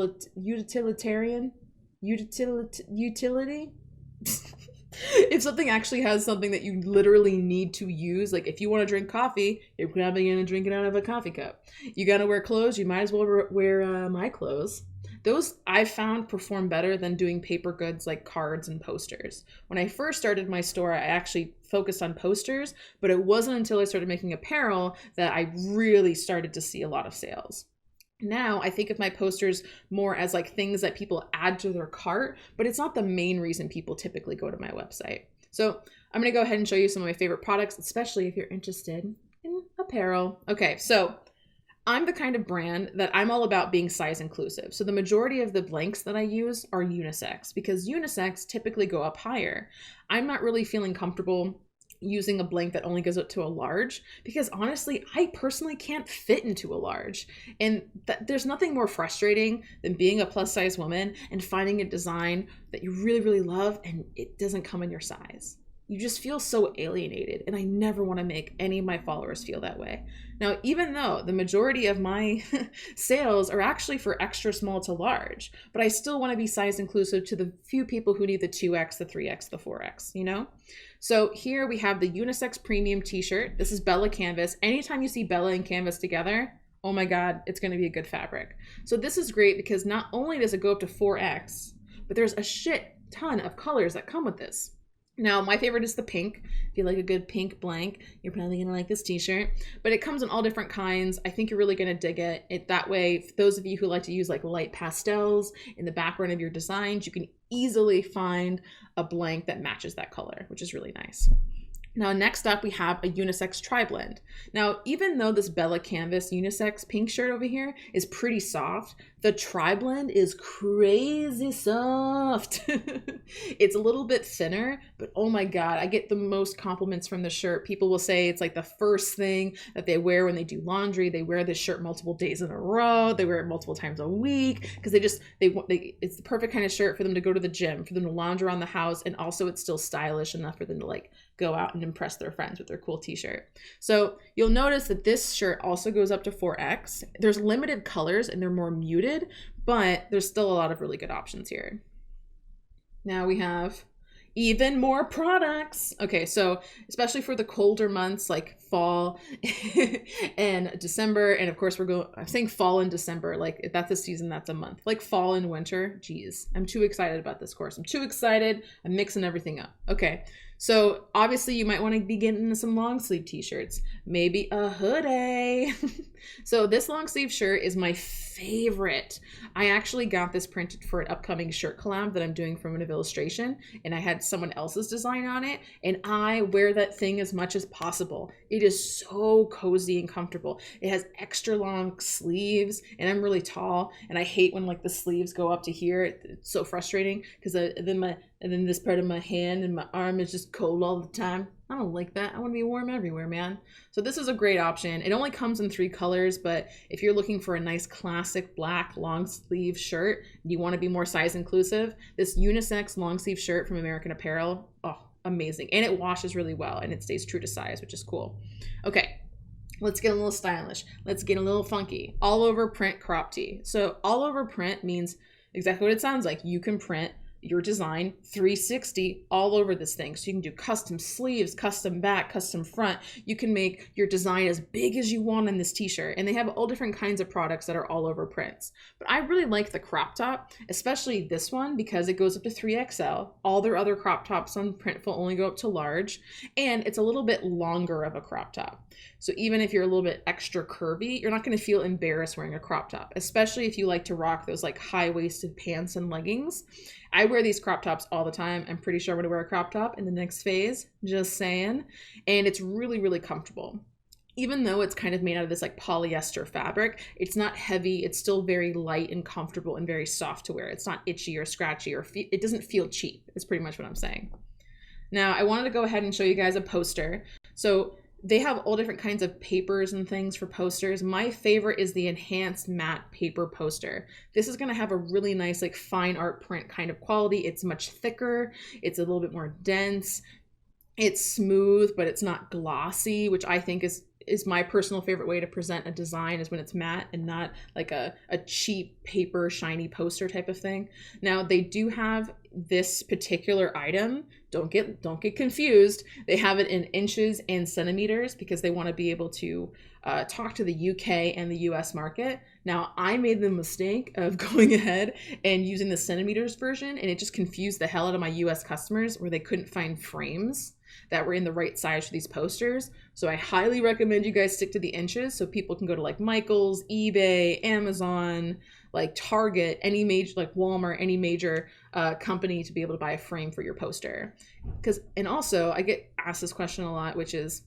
If something actually has something that you literally need to use, like if you want to drink coffee, you're probably going to drink it out of a coffee cup. You got to wear clothes, you might as well wear my clothes. Those I've found perform better than doing paper goods like cards and posters. When I first started my store, I actually focused on posters, but it wasn't until I started making apparel that I really started to see a lot of sales. Now I think of my posters more as like things that people add to their cart, but it's not the main reason people typically go to my website. So I'm going to go ahead and show you some of my favorite products, especially if you're interested in apparel. Okay, so I'm the kind of brand that I'm all about being size inclusive. So the majority of the blanks that I use are unisex because unisex typically go up higher. I'm not really feeling comfortable using a blank that only goes up to a large because honestly, I personally can't fit into a large. And there's nothing more frustrating than being a plus size woman and finding a design that you really, really love and it doesn't come in your size. You just feel so alienated, and I never want to make any of my followers feel that way. Now, even though the majority of my sales are actually for extra small to large, but I still want to be size inclusive to the few people who need the 2X, the 3X, the 4X, you know? So here we have the unisex premium t-shirt. This is Bella Canvas. Anytime you see Bella and Canvas together, oh my God, it's going to be a good fabric. So this is great because not only does it go up to 4X, but there's a shit ton of colors that come with this. Now, my favorite is the pink. If you like a good pink blank, you're probably gonna like this t-shirt, but it comes in all different kinds. I think you're really gonna dig it. That way, for those of you who like to use like light pastels in the background of your designs, you can easily find a blank that matches that color, which is really nice. Now, next up, we have a unisex tri-blend. Now, even though this Bella Canvas unisex pink shirt over here is pretty soft, the tri-blend is crazy soft. It's a little bit thinner, but oh my God, I get the most compliments from the shirt. People will say it's like the first thing that they wear when they do laundry. They wear this shirt multiple days in a row. They wear it multiple times a week because it's the perfect kind of shirt for them to go to the gym, for them to lounge around the house, and also it's still stylish enough for them to like go out and impress their friends with their cool t-shirt. So you'll notice that this shirt also goes up to 4X. There's limited colors and they're more muted, but there's still a lot of really good options here. Now we have even more products. Okay, so especially for the colder months like fall and December, and of course I'm saying fall and December, like if that's a season, that's a month. Like fall and winter, geez, I'm too excited about this course. I'm too excited. I'm mixing everything up. Okay, so obviously you might want to be getting into some long sleeve t-shirts, maybe a hoodie. So this long sleeve shirt is my favorite. I actually got this printed for an upcoming shirt collab that I'm doing from an illustration, and I had someone else's design on it, and I wear that thing as much as possible. It is so cozy and comfortable. It has extra long sleeves, and I'm really tall, and I hate when like the sleeves go up to here. It's so frustrating because then this part of my hand and my arm is just cold all the time. I don't like that. I want to be warm everywhere, man. So this is a great option. It only comes in 3 colors, but if you're looking for a nice classic black long sleeve shirt, and you want to be more size inclusive, this unisex long sleeve shirt from American Apparel, oh, amazing. And it washes really well and it stays true to size, which is cool. Okay. Let's get a little stylish. Let's get a little funky. All over print crop tee. So all over print means exactly what it sounds like. You can print your design 360 all over this thing. So you can do custom sleeves, custom back, custom front. You can make your design as big as you want on this t-shirt. And they have all different kinds of products that are all over prints. But I really like the crop top, especially this one because it goes up to 3XL. All their other crop tops on Printful only go up to large. And it's a little bit longer of a crop top. So even if you're a little bit extra curvy, you're not going to feel embarrassed wearing a crop top, especially if you like to rock those like high-waisted pants and leggings. I wear these crop tops all the time. I'm pretty sure I'm going to wear a crop top in the next phase, just saying. And it's really, really comfortable. Even though it's kind of made out of this like polyester fabric, it's not heavy. It's still very light and comfortable and very soft to wear. It's not itchy or scratchy or it doesn't feel cheap. It's pretty much what I'm saying. Now, I wanted to go ahead and show you guys a poster. So they have all different kinds of papers and things for posters. My favorite is the enhanced matte paper poster. This is going to have a really nice like fine art print kind of quality. It's much thicker. It's a little bit more dense. It's smooth, but it's not glossy, which I think is is my personal favorite way to present a design, is when it's matte and not like a cheap paper shiny poster type of thing. Now they do have this particular item. Don't get confused. They have it in inches and centimeters because they want to be able to talk to the UK and the US market. Now I made the mistake of going ahead and using the centimeters version, and it just confused the hell out of my US customers where they couldn't find frames that were in the right size for these posters. So I highly recommend you guys stick to the inches so people can go to like Michael's, eBay, Amazon, like Target, any major, like Walmart, any major company to be able to buy a frame for your poster. And also I get asked this question a lot, which is,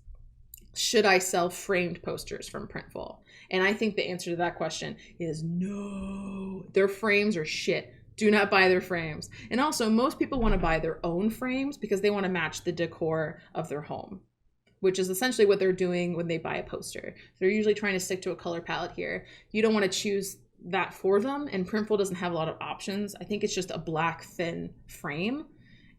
should I sell framed posters from Printful? And I think the answer to that question is no. Their frames are shit. Do not buy their frames. And also, most people want to buy their own frames because they want to match the decor of their home, which is essentially what they're doing when they buy a poster. They're usually trying to stick to a color palette here. You don't want to choose that for them, and Printful doesn't have a lot of options. I think it's just a black thin frame.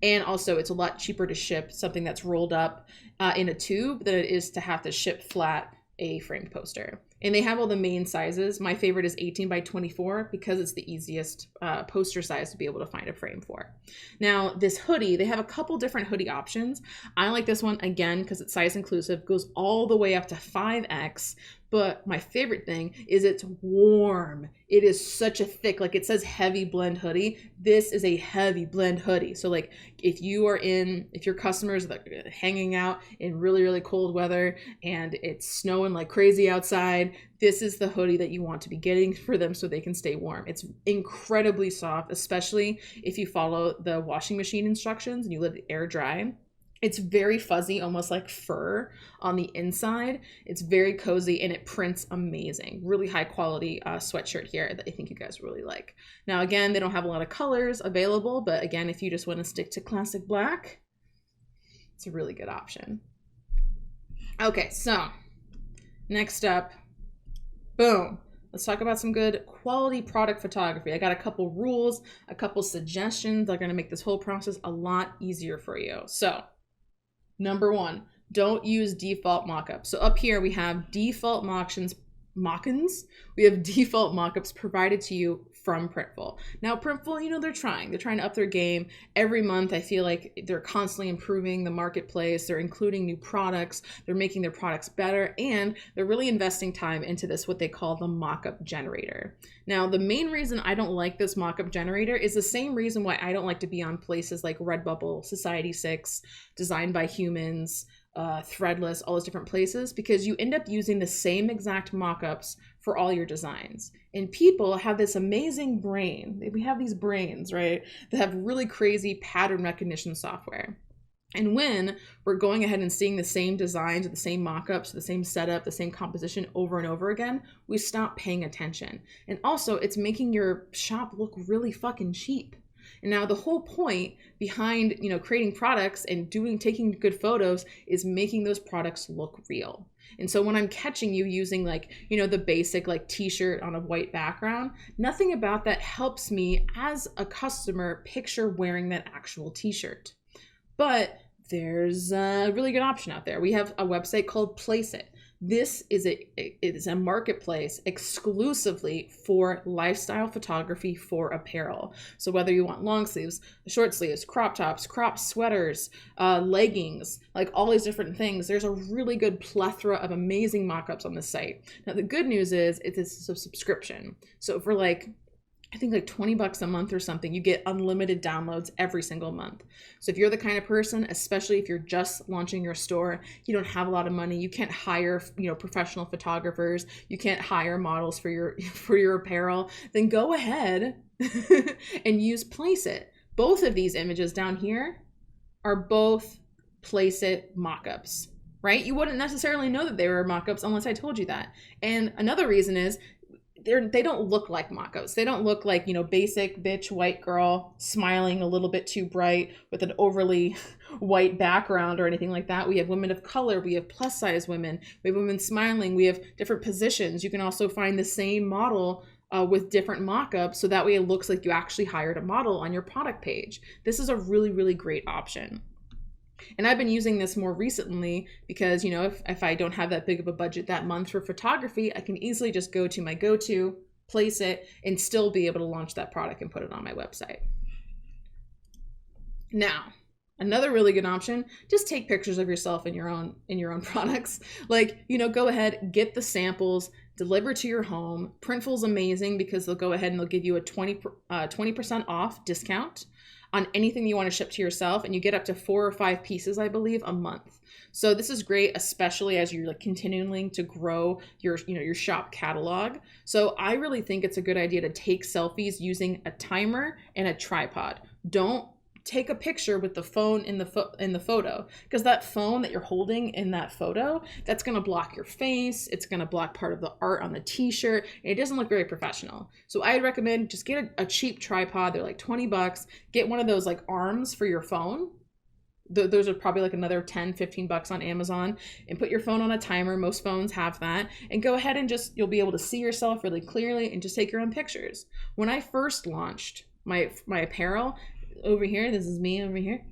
And also, it's a lot cheaper to ship something that's rolled up in a tube than it is to have to ship flat a framed poster. And they have all the main sizes. My favorite is 18 by 24 because it's the easiest poster size to be able to find a frame for. Now, this hoodie, they have a couple different hoodie options. I like this one, again, because it's size inclusive, goes all the way up to 5X. But my favorite thing is it's warm. It is such a thick, like it says heavy blend hoodie. This is a heavy blend hoodie. So like if your customers are hanging out in really, really cold weather and it's snowing like crazy outside, this is the hoodie that you want to be getting for them so they can stay warm. It's incredibly soft, especially if you follow the washing machine instructions and you let it air dry. It's very fuzzy, almost like fur on the inside. It's very cozy and it prints amazing. Really high quality sweatshirt here that I think you guys really like. Now, again, they don't have a lot of colors available, but again, if you just want to stick to classic black, it's a really good option. Okay, so next up, boom. Let's talk about some good quality product photography. I got a couple rules, a couple suggestions that are going to make this whole process a lot easier for you. So, number one, don't use default mockups. So up here we have default mock-ins. We have default mockups provided to you from Printful. Now Printful, they're trying to up their game. Every month I feel like they're constantly improving the marketplace. They're including new products. They're making their products better, and they're really investing time into this, what they call the mockup generator. Now, the main reason I don't like this mockup generator is the same reason why I don't like to be on places like Redbubble, Society6, Designed by Humans, Threadless, all those different places, because you end up using the same exact mockups for all your designs. And people have this amazing brain. We have these brains, right, that have really crazy pattern recognition software. And when we're going ahead and seeing the same designs, the same mockups, the same setup, the same composition over and over again, we stop paying attention. And also, it's making your shop look really fucking cheap. And now the whole point behind, creating products and taking good photos is making those products look real. And so when I'm catching you using the basic t-shirt on a white background, nothing about that helps me as a customer picture wearing that actual t-shirt. But there's a really good option out there. We have a website called Placeit. This is a marketplace exclusively for lifestyle photography for apparel. So whether you want long sleeves, short sleeves, crop tops, crop sweaters, leggings, like all these different things, there's a really good plethora of amazing mockups on this site. Now the good news is it's a subscription. So for I think $20 a month or something, you get unlimited downloads every single month. So if you're the kind of person, especially if you're just launching your store, you don't have a lot of money, you can't hire, professional photographers, you can't hire models for your apparel, then go ahead and use Placeit. Both of these images down here are both Placeit mockups, right? You wouldn't necessarily know that they were mockups unless I told you that. And another reason is they don't look like mockups. They don't look like, basic bitch white girl smiling a little bit too bright with an overly white background or anything like that. We have women of color. We have plus size women. We have women smiling. We have different positions. You can also find the same model with different mockups, so that way it looks like you actually hired a model on your product page. This is a really, really great option. And I've been using this more recently because, you know, if I don't have that big of a budget that month for photography, I can easily just go to my go-to, place it, and still be able to launch that product and put it on my website. Now, another really good option, just take pictures of yourself in your own products. Like, you know, go ahead, get the samples, deliver to your home. Printful's amazing because they'll go ahead and they'll give you a 20% off discount on anything you want to ship to yourself, and you get up to 4 or 5 pieces, I believe, a month. So this is great, especially as you're like continuing to grow your shop catalog. So I really think it's a good idea to take selfies using a timer and a tripod. Don't take a picture with the phone in the photo, because that phone that you're holding in that photo, that's going to block your face. It's going to block part of the art on the t-shirt, and it doesn't look very professional. So I'd recommend just get a cheap tripod. They're like $20. Get one of those like arms for your phone. Those are probably like another $10-15 on Amazon, and put your phone on a timer. Most phones have that, and go ahead and you'll be able to see yourself really clearly and just take your own pictures. When I first launched my apparel, over here, this is me over here.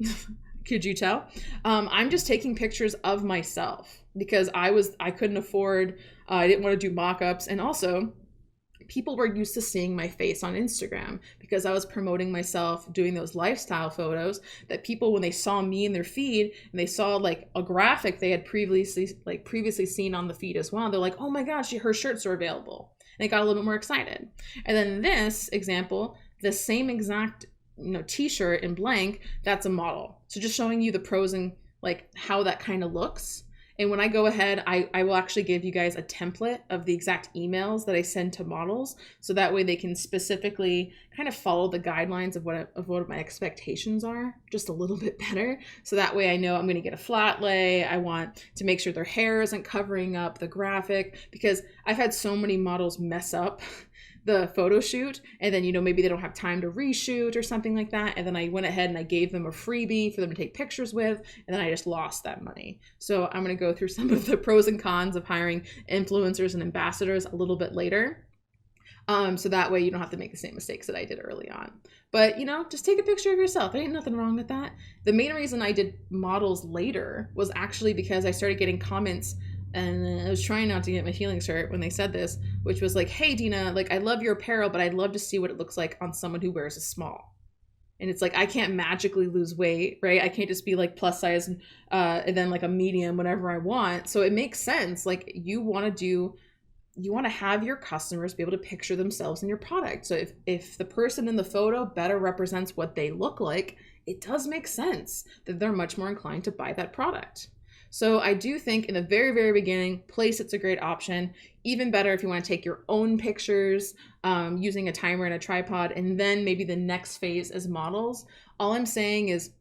Could you tell? I'm just taking pictures of myself because I couldn't afford, I didn't want to do mock-ups. And also people were used to seeing my face on Instagram because I was promoting myself, doing those lifestyle photos that people, when they saw me in their feed and they saw like a graphic they had previously seen on the feed as well, they're like, oh my gosh, her shirts are available. And they got a little bit more excited. And then this example, the same exact t-shirt in blank, that's a model. So just showing you the pros and like how that kind of looks. And when I go ahead, I will actually give you guys a template of the exact emails that I send to models. So that way they can specifically kind of follow the guidelines of what my expectations are just a little bit better. So that way I know I'm going to get a flat lay. I want to make sure their hair isn't covering up the graphic, because I've had so many models mess up the photo shoot, and then maybe they don't have time to reshoot or something like that, and then I went ahead and I gave them a freebie for them to take pictures with, and then I just lost that money. So I'm going to go through some of the pros and cons of hiring influencers and ambassadors a little bit later, so that way you don't have to make the same mistakes that I did early on. But just take a picture of yourself. There ain't nothing wrong with that. The main reason I did models later was actually because I started getting comments, and I was trying not to get my feelings hurt when they said this, which was like, hey, Dina, like, I love your apparel, but I'd love to see what it looks like on someone who wears a small. And it's like, I can't magically lose weight, right? I can't just be like plus size and then like a medium whenever I want. So it makes sense. Like, you want to have your customers be able to picture themselves in your product. So if the person in the photo better represents what they look like, it does make sense that they're much more inclined to buy that product. So I do think in the very, very beginning, Placeit a great option. Even better if you want to take your own pictures using a timer and a tripod, and then maybe the next phase as models. All I'm saying is,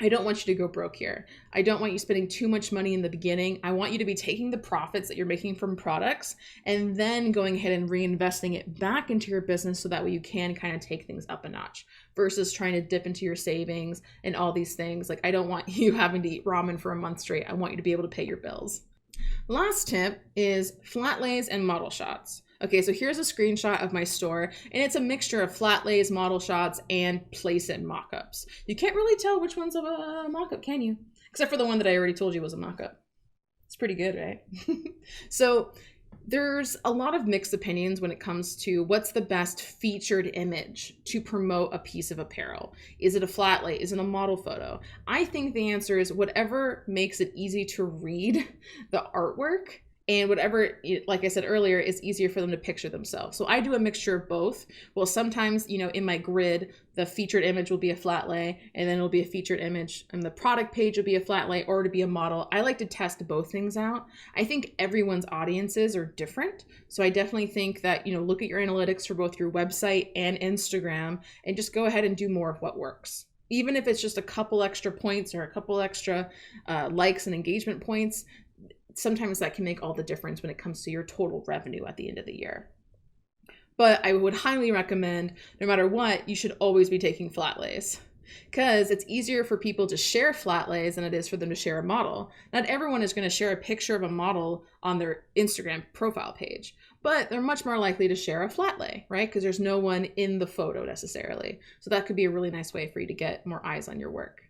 I don't want you to go broke here. I don't want you spending too much money in the beginning. I want you to be taking the profits that you're making from products and then going ahead and reinvesting it back into your business, so that way you can kind of take things up a notch versus trying to dip into your savings and all these things. Like, I don't want you having to eat ramen for a month straight. I want you to be able to pay your bills. Last tip is flat lays and model shots. Okay, so here's a screenshot of my store, and it's a mixture of flat lays, model shots, and Placeit mock-ups. You can't really tell which one's a mock-up, can you? Except for the one that I already told you was a mock-up. It's pretty good, right? So there's a lot of mixed opinions when it comes to what's the best featured image to promote a piece of apparel. Is it a flat lay? Is it a model photo? I think the answer is whatever makes it easy to read the artwork, and whatever, like I said earlier, is easier for them to picture themselves. So I do a mixture of both. Well, sometimes, in my grid, the featured image will be a flat lay, and then it'll be a featured image, and the product page will be a flat lay or to be a model. I like to test both things out. I think everyone's audiences are different. So I definitely think that, look at your analytics for both your website and Instagram, and just go ahead and do more of what works. Even if it's just a couple extra points or a couple extra likes and engagement points, sometimes that can make all the difference when it comes to your total revenue at the end of the year. But I would highly recommend, no matter what, you should always be taking flat lays, because it's easier for people to share flat lays than it is for them to share a model. Not everyone is going to share a picture of a model on their Instagram profile page, but they're much more likely to share a flat lay, right? Because there's no one in the photo necessarily. So that could be a really nice way for you to get more eyes on your work.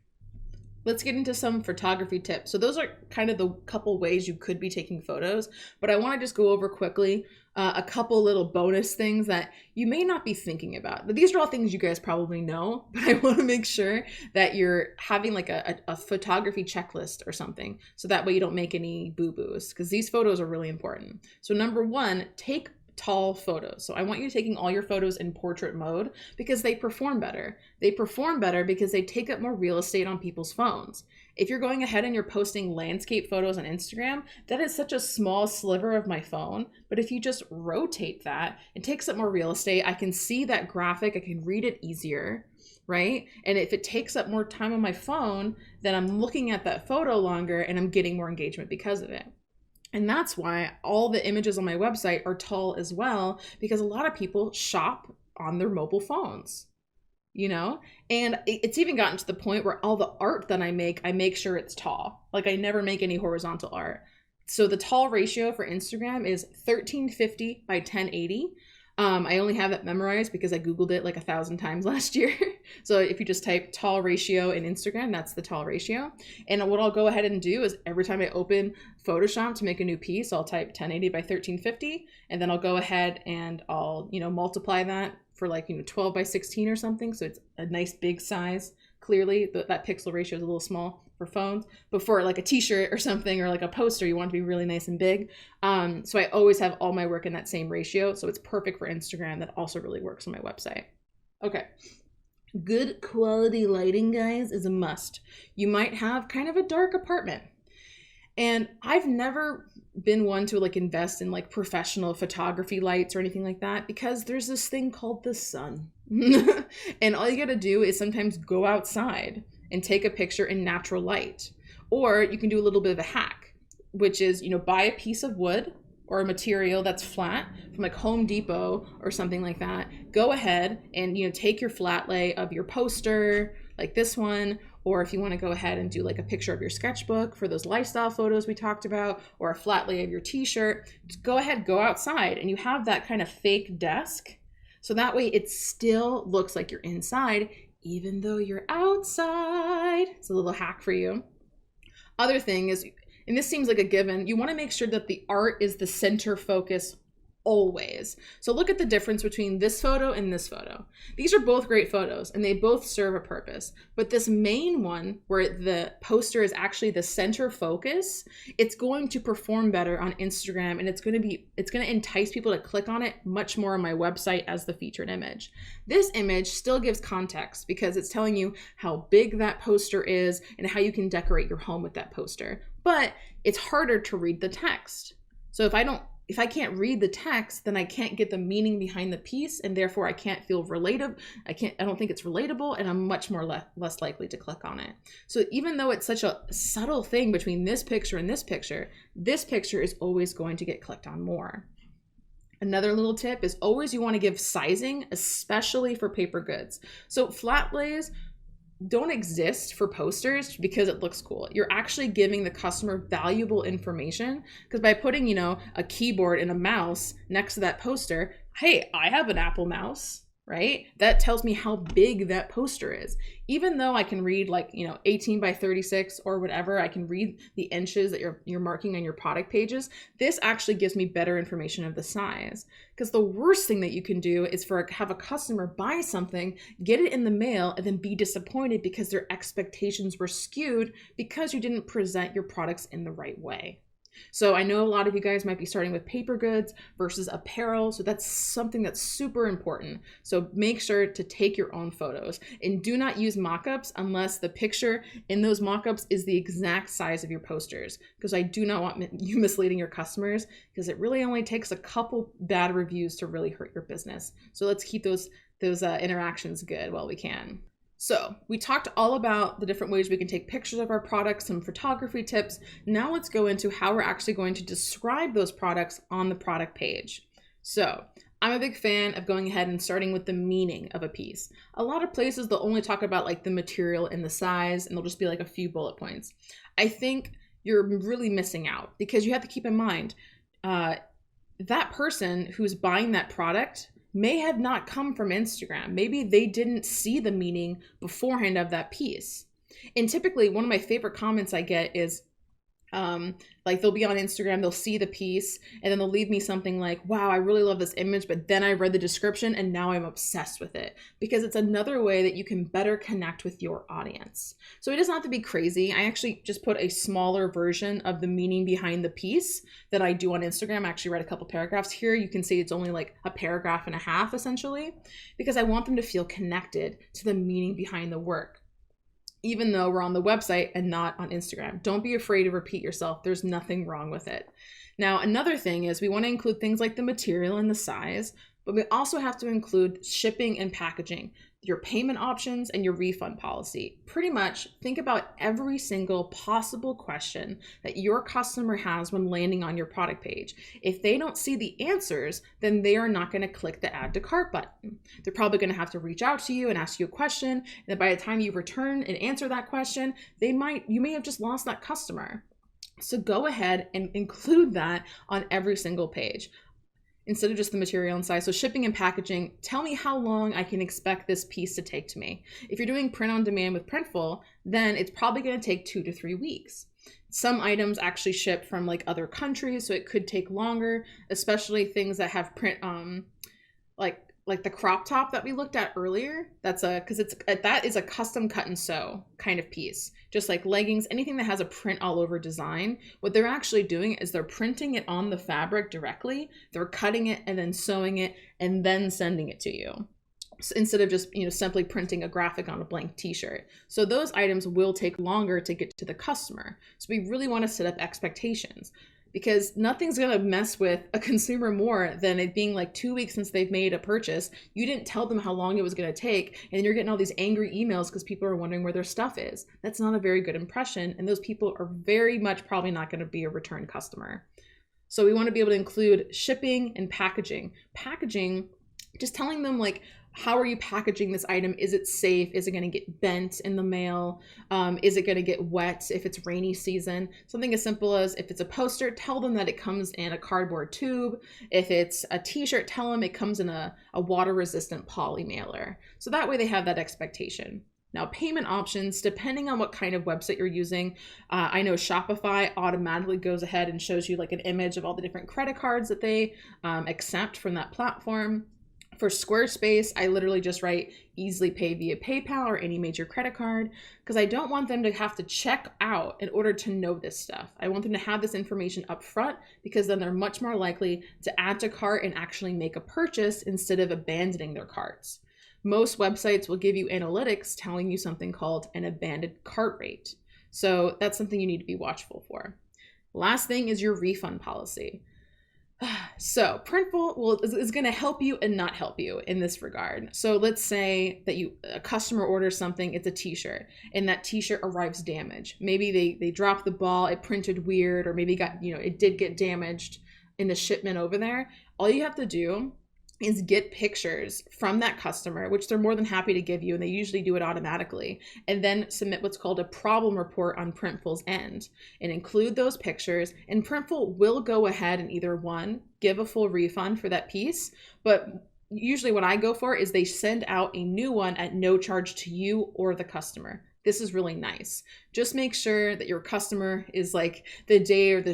let's get into some photography tips. So those are kind of the couple ways you could be taking photos, but I want to just go over quickly a couple little bonus things that you may not be thinking about. These are all things you guys probably know, but I want to make sure that you're having like a photography checklist or something, so that way you don't make any boo-boos, because these photos are really important. So number one, take tall photos. So I want you taking all your photos in portrait mode because they perform better. They perform better because they take up more real estate on people's phones. If you're going ahead and you're posting landscape photos on Instagram, that is such a small sliver of my phone. But if you just rotate that, it takes up more real estate. I can see that graphic. I can read it easier, right? And if it takes up more time on my phone, then I'm looking at that photo longer and I'm getting more engagement because of it. And that's why all the images on my website are tall as well, because a lot of people shop on their mobile phones, you know? And it's even gotten to the point where all the art that I make sure it's tall. Like I never make any horizontal art. So the tall ratio for Instagram is 1350 by 1080. I only have it memorized because I Googled it like 1,000 times last year. So if you just type tall ratio in Instagram, that's the tall ratio. And what I'll go ahead and do is every time I open Photoshop to make a new piece, I'll type 1080 by 1350. And then I'll go ahead and I'll, multiply that for like, 12 by 16 or something. So it's a nice big size. Clearly that pixel ratio is a little small for phones, but for like a t-shirt or something, or like a poster, you want it to be really nice and big. So I always have all my work in that same ratio. So it's perfect for Instagram. That also really works on my website. Okay. Good quality lighting, guys, is a must. You might have kind of a dark apartment. And I've never been one to like invest in like professional photography lights or anything like that, because there's this thing called the sun. And all you got to do is sometimes go outside and take a picture in natural light. Or you can do a little bit of a hack, which is, buy a piece of wood or a material that's flat from like Home Depot or something like that. Go ahead and, take your flat lay of your poster like this one. Or if you want to go ahead and do like a picture of your sketchbook for those lifestyle photos we talked about, or a flat lay of your t-shirt, just go ahead, go outside, and you have that kind of fake desk. So that way it still looks like you're inside, even though you're outside. It's a little hack for you. Other thing is, and this seems like a given, you want to make sure that the art is the center focus always. So look at the difference between this photo and this photo. These are both great photos and they both serve a purpose. But this main one, where the poster is actually the center focus, it's going to perform better on Instagram, and it's going to entice people to click on it much more on my website as the featured image. This image still gives context because it's telling you how big that poster is and how you can decorate your home with that poster. But it's harder to read the text. So if I can't read the text, then I can't get the meaning behind the piece, and therefore I can't feel relatable. I don't think it's relatable, and I'm much more less likely to click on it. So even though it's such a subtle thing between this picture and this picture is always going to get clicked on more. Another little tip is always you want to give sizing, especially for paper goods. So flat lays don't exist for posters because it looks cool. You're actually giving the customer valuable information, because by putting, a keyboard and a mouse next to that poster, hey, I have an Apple mouse, right? That tells me how big that poster is. Even though I can read 18 by 36 or whatever, I can read the inches that you're marking on your product pages. This actually gives me better information of the size. Because the worst thing that you can do is have a customer buy something, get it in the mail, and then be disappointed because their expectations were skewed because you didn't present your products in the right way. So I know a lot of you guys might be starting with paper goods versus apparel. So that's something that's super important. So make sure to take your own photos, and do not use mock-ups unless the picture in those mock-ups is the exact size of your posters, because I do not want you misleading your customers, because it really only takes a couple bad reviews to really hurt your business. So let's keep those interactions good while we can. So we talked all about the different ways we can take pictures of our products, some photography tips. Now let's go into how we're actually going to describe those products on the product page. So I'm a big fan of going ahead and starting with the meaning of a piece. A lot of places they'll only talk about like the material and the size, and they'll just be like a few bullet points. I think you're really missing out, because you have to keep in mind that person who's buying that product may have not come from Instagram. Maybe they didn't see the meaning beforehand of that piece. And typically one of my favorite comments I get is, like they'll be on Instagram, they'll see the piece, and then they'll leave me something like, wow, I really love this image, but then I read the description and now I'm obsessed with it, because it's another way that you can better connect with your audience. So it doesn't have to be crazy. I actually just put a smaller version of the meaning behind the piece that I do on Instagram. I actually read a couple paragraphs here. You can see it's only like a paragraph and a half essentially, because I want them to feel connected to the meaning behind the work, even though we're on the website and not on Instagram. Don't be afraid to repeat yourself. There's nothing wrong with it. Now, another thing is we want to include things like the material and the size, but we also have to include shipping and packaging, your payment options, and your refund policy. Pretty much think about every single possible question that your customer has when landing on your product page. If they don't see the answers, then they are not going to click the add to cart button. They're probably going to have to reach out to you and ask you a question. And then by the time you return and answer that question, you may have just lost that customer. So go ahead and include that on every single page, instead of just the material and size. So shipping and packaging, tell me how long I can expect this piece to take to me. If you're doing print on demand with Printful, then it's probably going to take 2 to 3 weeks. Some items actually ship from like other countries, so it could take longer, especially things that have print, like the crop top that we looked at earlier. That is a custom cut and sew kind of piece. Just like leggings, anything that has a print all over design, what they're actually doing is they're printing it on the fabric directly. They're cutting it and then sewing it and then sending it to you, so instead of just, simply printing a graphic on a blank t-shirt. So those items will take longer to get to the customer. So we really want to set up expectations, because nothing's going to mess with a consumer more than it being like 2 weeks since they've made a purchase. You didn't tell them how long it was going to take, and you're getting all these angry emails because people are wondering where their stuff is. That's not a very good impression, and those people are very much probably not going to be a return customer. So we want to be able to include shipping and packaging. Packaging, just telling them like, how are you packaging this item? Is it safe? Is it going to get bent in the mail? Is it going to get wet if it's rainy season? Something as simple as, if it's a poster, tell them that it comes in a cardboard tube. If it's a t-shirt, tell them it comes in a water-resistant poly mailer. So that way they have that expectation. Now, payment options, depending on what kind of website you're using. I know Shopify automatically goes ahead and shows you like an image of all the different credit cards that they accept from that platform. For Squarespace, I literally just write easily pay via PayPal or any major credit card, because I don't want them to have to check out in order to know this stuff. I want them to have this information up front, because then they're much more likely to add to cart and actually make a purchase instead of abandoning their carts. Most websites will give you analytics telling you something called an abandoned cart rate. So that's something you need to be watchful for. Last thing is your refund policy. So Printful is going to help you and not help you in this regard. So let's say that a customer orders something, it's a t-shirt, and that t-shirt arrives damaged. Maybe they dropped the ball, it printed weird, or maybe it did get damaged in the shipment over there. All you have to do is get pictures from that customer, which they're more than happy to give you, and they usually do it automatically, and then submit what's called a problem report on Printful's end and include those pictures. And Printful will go ahead and either give a full refund for that piece, but usually what I go for is they send out a new one at no charge to you or the customer. This is really nice. Just make sure that your customer is like the day or the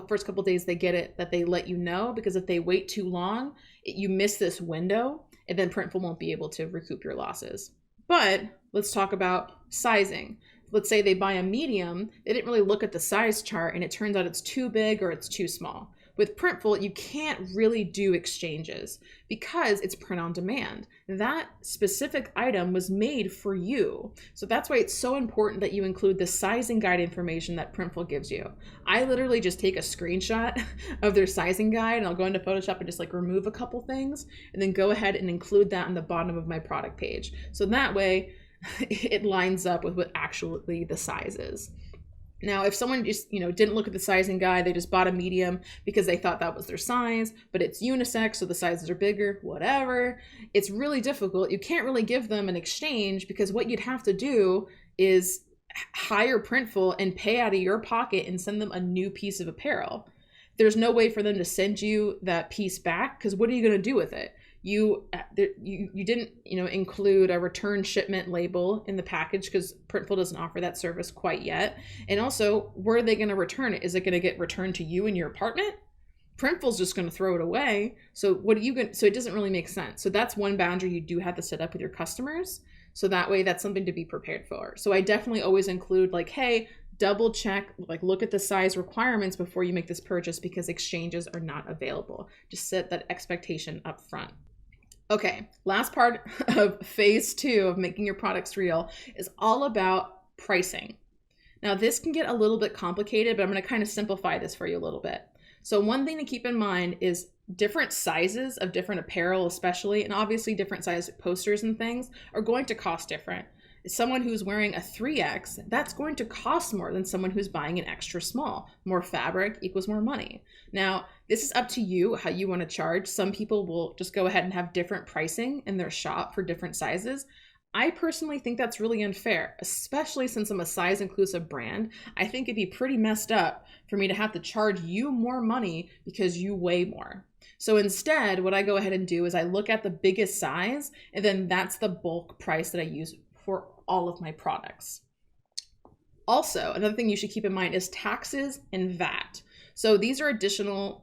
first couple days they get it, that they let you know, because if they wait too long, you miss this window, and then Printful won't be able to recoup your losses. But let's talk about sizing. Let's say they buy a medium, they didn't really look at the size chart, and it turns out it's too big or it's too small. With Printful, you can't really do exchanges because it's print on demand. That specific item was made for you. So that's why it's so important that you include the sizing guide information that Printful gives you. I literally just take a screenshot of their sizing guide, and I'll go into Photoshop and just like remove a couple things, and then go ahead and include that on the bottom of my product page. So that way it lines up with what actually the size is. Now, if someone just, didn't look at the sizing guide, they just bought a medium because they thought that was their size, but it's unisex, so the sizes are bigger, whatever. It's really difficult. You can't really give them an exchange, because what you'd have to do is hire Printful and pay out of your pocket and send them a new piece of apparel. There's no way for them to send you that piece back, because what are you going to do with it? You didn't include a return shipment label in the package because Printful doesn't offer that service quite yet. And also, where are they going to return it? Is it going to get returned to you in your apartment? Printful's just going to throw it away. So what are you going? So it doesn't really make sense. So that's one boundary you do have to set up with your customers. So that way, that's something to be prepared for. So I definitely always include like, hey, double check, like look at the size requirements before you make this purchase because exchanges are not available. Just set that expectation up front. Okay, last part of phase 2 of making your products real is all about pricing. Now this can get a little bit complicated, but I'm going to kind of simplify this for you a little bit. So one thing to keep in mind is different sizes of different apparel, especially, and obviously different size posters and things are going to cost different. Someone who's wearing a 3X, that's going to cost more than someone who's buying an extra small. More fabric equals more money. Now, this is up to you how you want to charge. Some people will just go ahead and have different pricing in their shop for different sizes. I personally think that's really unfair, especially since I'm a size inclusive brand. I think it'd be pretty messed up for me to have to charge you more money because you weigh more. So instead, what I go ahead and do is I look at the biggest size, and then that's the bulk price that I use for all of my products. Also, another thing you should keep in mind is taxes and VAT. So these are additional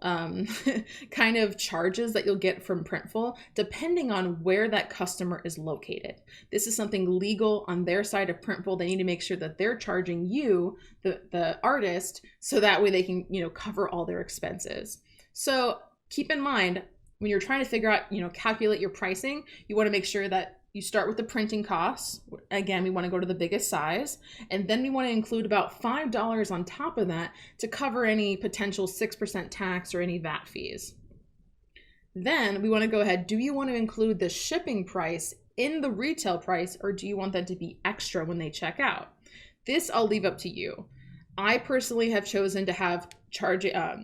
kind of charges that you'll get from Printful depending on where that customer is located. This is something legal on their side of Printful. They need to make sure that they're charging you, the artist, so that way they can cover all their expenses. So keep in mind when you're trying to figure out, calculate your pricing, you want to make sure that you start with the printing costs. Again, we want to go to the biggest size, and then we want to include about $5 on top of that to cover any potential 6% tax or any VAT fees. Then we want to go ahead, do you want to include the shipping price in the retail price, or do you want that to be extra when they check out? This I'll leave up to you. I personally have chosen to have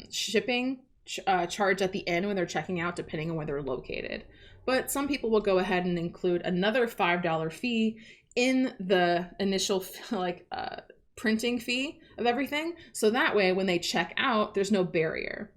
shipping charge at the end when they're checking out, depending on where they're located. But some people will go ahead and include another $5 fee in the initial printing fee of everything. So that way, when they check out, there's no barrier.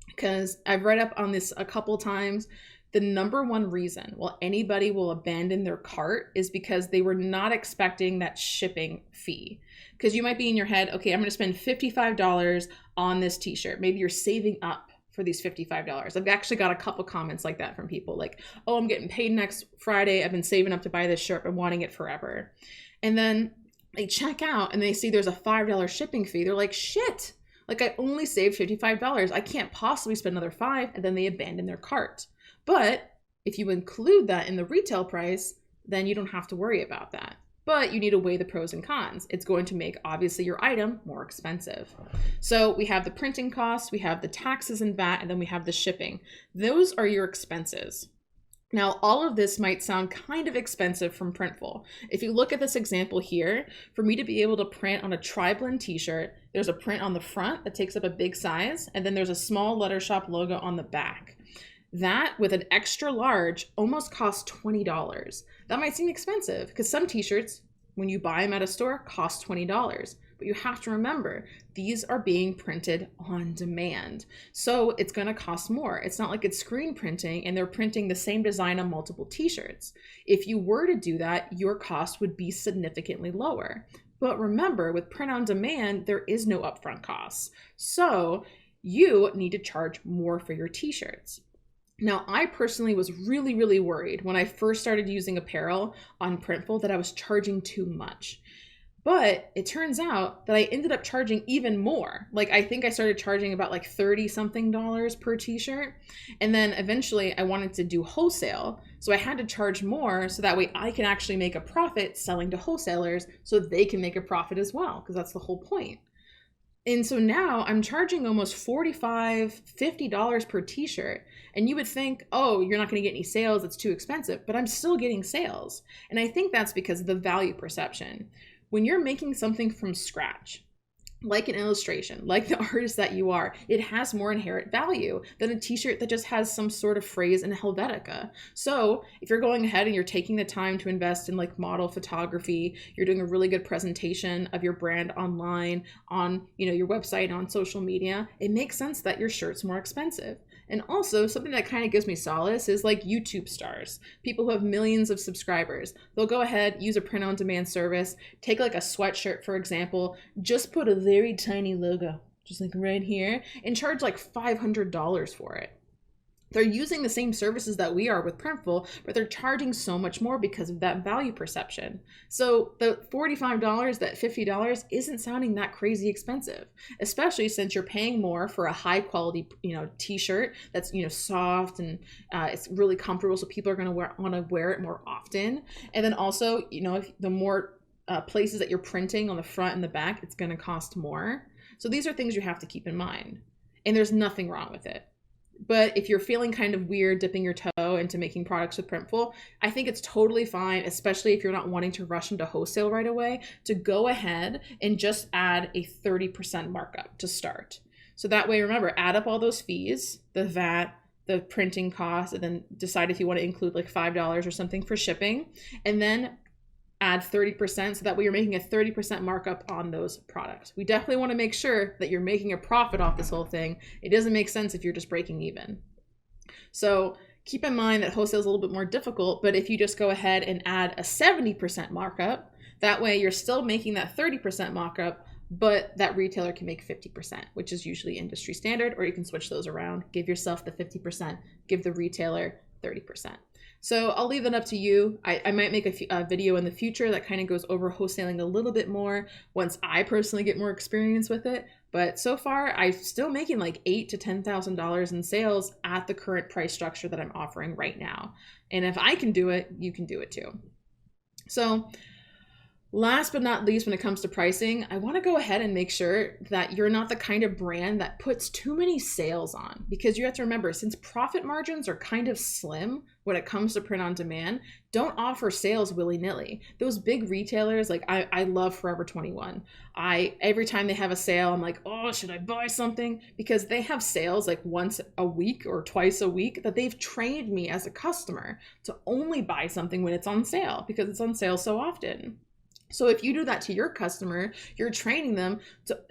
Because I've read up on this a couple times. The number one reason why anybody will abandon their cart is because they were not expecting that shipping fee. Because you might be in your head, okay, I'm going to spend $55 on this t-shirt. Maybe you're saving up for these $55. I've actually got a couple comments like that from people like, oh, I'm getting paid next Friday. I've been saving up to buy this shirt. I'm wanting it forever. And then they check out and they see there's a $5 shipping fee. They're like, shit, like I only saved $55. I can't possibly spend another $5. And then they abandon their cart. But if you include that in the retail price, then you don't have to worry about that. But you need to weigh the pros and cons. It's going to make, obviously, your item more expensive. So we have the printing costs, we have the taxes and VAT, and then we have the shipping. Those are your expenses. Now, all of this might sound kind of expensive from Printful. If you look at this example here, for me to be able to print on a tri-blend t-shirt, there's a print on the front that takes up a big size, and then there's a small letter shop logo on the back. That, with an extra large, almost costs $20. That might seem expensive because some t-shirts, when you buy them at a store, cost $20. But you have to remember, these are being printed on demand. So it's going to cost more. It's not like it's screen printing and they're printing the same design on multiple t-shirts. If you were to do that, your cost would be significantly lower. But remember, with print on demand, there is no upfront costs. So you need to charge more for your t-shirts. Now, I personally was really, really worried when I first started using apparel on Printful that I was charging too much. But it turns out that I ended up charging even more. Like, I think I started charging about like $30-something per t-shirt. And then eventually I wanted to do wholesale. So I had to charge more so that way I can actually make a profit selling to wholesalers so they can make a profit as well, because that's the whole point. And so now I'm charging almost $45, $50 per t-shirt. And you would think, oh, you're not going to get any sales. It's too expensive. But I'm still getting sales. And I think that's because of the value perception. When you're making something from scratch, like an illustration, like the artist that you are, it has more inherent value than a t-shirt that just has some sort of phrase in Helvetica. So if you're going ahead and you're taking the time to invest in like model photography, you're doing a really good presentation of your brand online, on your website, on social media, it makes sense that your shirt's more expensive. And also something that kind of gives me solace is like YouTube stars, people who have millions of subscribers. They'll go ahead, use a print on demand service, take like a sweatshirt, for example, just put a very tiny logo, just like right here, and charge like $500 for it. They're using the same services that we are with Printful, but they're charging so much more because of that value perception. So the $45, that $50 isn't sounding that crazy expensive, especially since you're paying more for a high quality, t-shirt that's, soft and it's really comfortable. So people are going to want to wear it more often. And then also, if the more places that you're printing on the front and the back, it's going to cost more. So these are things you have to keep in mind, and there's nothing wrong with it. But if you're feeling kind of weird dipping your toe into making products with Printful, I think it's totally fine, especially if you're not wanting to rush into wholesale right away, to go ahead and just add a 30% markup to start. So that way, remember, add up all those fees, the VAT, the printing cost, and then decide if you want to include like $5 or something for shipping, and then add 30%, so that way you're making a 30% markup on those products. We definitely want to make sure that you're making a profit off this whole thing. It doesn't make sense if you're just breaking even. So keep in mind that wholesale is a little bit more difficult, but if you just go ahead and add a 70% markup, that way you're still making that 30% markup, but that retailer can make 50%, which is usually industry standard, or you can switch those around. Give yourself the 50%, give the retailer 30%. So I'll leave that up to you. I might make a video in the future that kind of goes over wholesaling a little bit more once I personally get more experience with it. But so far, I'm still making like $8,000 to $10,000 in sales at the current price structure that I'm offering right now. And if I can do it, you can do it too. So last but not least, when it comes to pricing, I want to go ahead and make sure that you're not the kind of brand that puts too many sales on, because you have to remember, since profit margins are kind of slim when it comes to print on demand, don't offer sales willy-nilly. Those big retailers, like I love Forever 21. Every time they have a sale, I'm like, oh, should I buy something? Because they have sales like once a week or twice a week that they've trained me as a customer to only buy something when it's on sale, because it's on sale so often. So if you do that to your customer, you're training them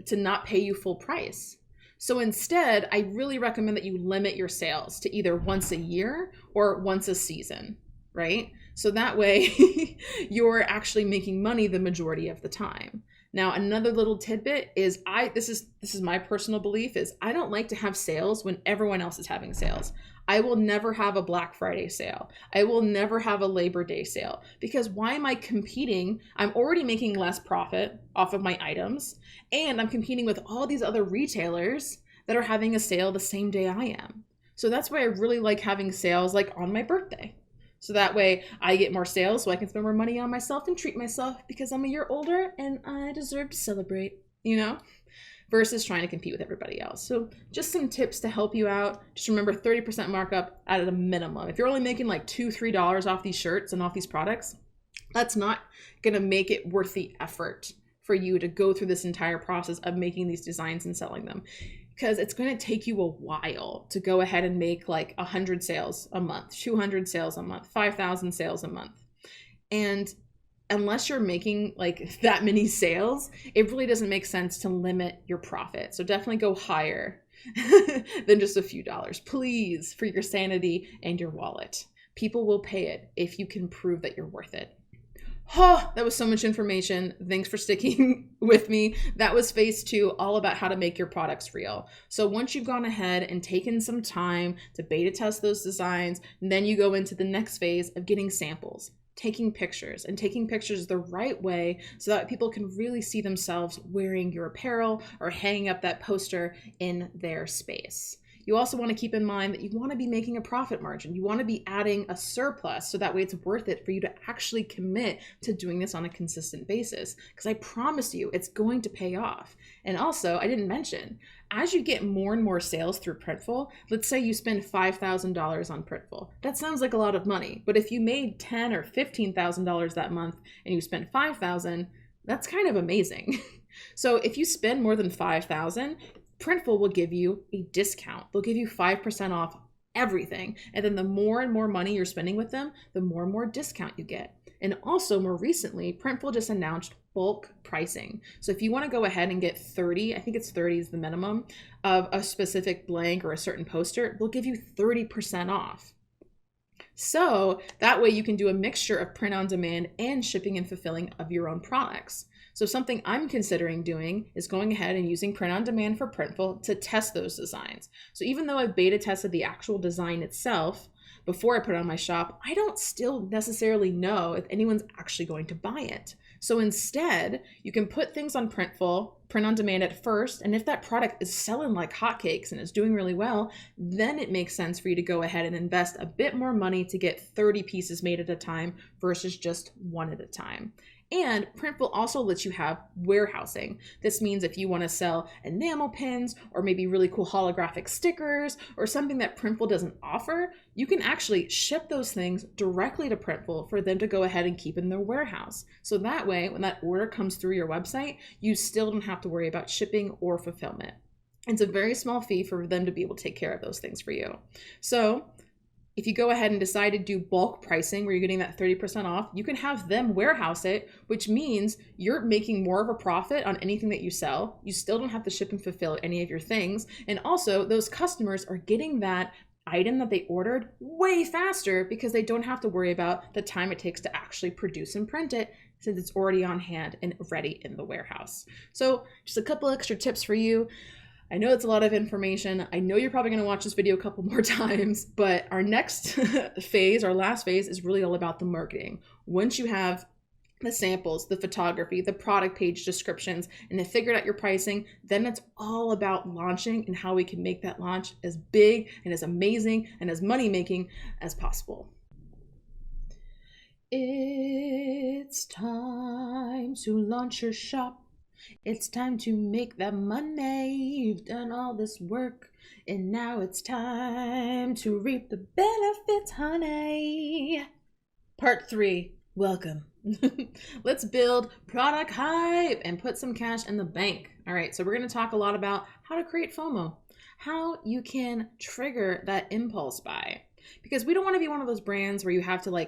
to not pay you full price. So instead, I really recommend that you limit your sales to either once a year or once a season, right? So that way you're actually making money the majority of the time. Now, another little tidbit is this is my personal belief, is I don't like to have sales when everyone else is having sales. I will never have a Black Friday sale. I will never have a Labor Day sale, because why am I competing? I'm already making less profit off of my items, and I'm competing with all these other retailers that are having a sale the same day I am. So that's why I really like having sales like on my birthday. So that way I get more sales so I can spend more money on myself and treat myself, because I'm a year older and I deserve to celebrate, versus trying to compete with everybody else. So just some tips to help you out. Just remember 30% markup at a minimum. If you're only making like $2, $3 off these shirts and off these products, that's not gonna make it worth the effort for you to go through this entire process of making these designs and selling them. Because it's going to take you a while to go ahead and make like 100 sales a month, 200 sales a month, 5,000 sales a month. And unless you're making like that many sales, it really doesn't make sense to limit your profit. So definitely go higher than just a few dollars, please, for your sanity and your wallet. People will pay it if you can prove that you're worth it. Oh, that was so much information. Thanks for sticking with me. That was phase 2, all about how to make your products real. So once you've gone ahead and taken some time to beta test those designs, then you go into the next phase of getting samples, taking pictures, and taking pictures the right way so that people can really see themselves wearing your apparel or hanging up that poster in their space. You also want to keep in mind that you want to be making a profit margin. You want to be adding a surplus, so that way it's worth it for you to actually commit to doing this on a consistent basis. Because I promise you, it's going to pay off. And also, I didn't mention, as you get more and more sales through Printful, let's say you spend $5,000 on Printful. That sounds like a lot of money, but if you made $10,000 or $15,000 that month and you spent $5,000, that's kind of amazing. So if you spend more than $5,000, Printful will give you a discount. They'll give you 5% off everything. And then the more and more money you're spending with them, the more and more discount you get. And also more recently, Printful just announced bulk pricing. So if you want to go ahead and get 30, I think it's 30 is the minimum of a specific blank or a certain poster, they'll give you 30% off. So that way you can do a mixture of print on demand and shipping and fulfilling of your own products. So something I'm considering doing is going ahead and using print on demand for Printful to test those designs. So even though I've beta tested the actual design itself before I put it on my shop, I don't still necessarily know if anyone's actually going to buy it. So instead, you can put things on Printful, print on demand at first, and if that product is selling like hotcakes and is doing really well, then it makes sense for you to go ahead and invest a bit more money to get 30 pieces made at a time versus just one at a time. And Printful also lets you have warehousing. This means if you want to sell enamel pins or maybe really cool holographic stickers or something that Printful doesn't offer, you can actually ship those things directly to Printful for them to go ahead and keep in their warehouse. So that way, when that order comes through your website, you still don't have to worry about shipping or fulfillment. It's a very small fee for them to be able to take care of those things for you. So if you go ahead and decide to do bulk pricing where you're getting that 30% off, you can have them warehouse it, which means you're making more of a profit on anything that you sell. You still don't have to ship and fulfill any of your things. And also those customers are getting that item that they ordered way faster because they don't have to worry about the time it takes to actually produce and print it since it's already on hand and ready in the warehouse. So just a couple extra tips for you. I know it's a lot of information. I know you're probably going to watch this video a couple more times, but our next phase, our last phase, is really all about the marketing. Once you have the samples, the photography, the product page descriptions, and have figured out your pricing, then it's all about launching and how we can make that launch as big and as amazing and as money-making as possible. It's time to launch your shop. It's time to make that money. You've done all this work, and now it's time to reap the benefits, honey. Part 3, welcome. Let's build product hype and put some cash in the bank. All right, so we're going to talk a lot about how to create FOMO, how you can trigger that impulse buy. Because we don't want to be one of those brands where you have to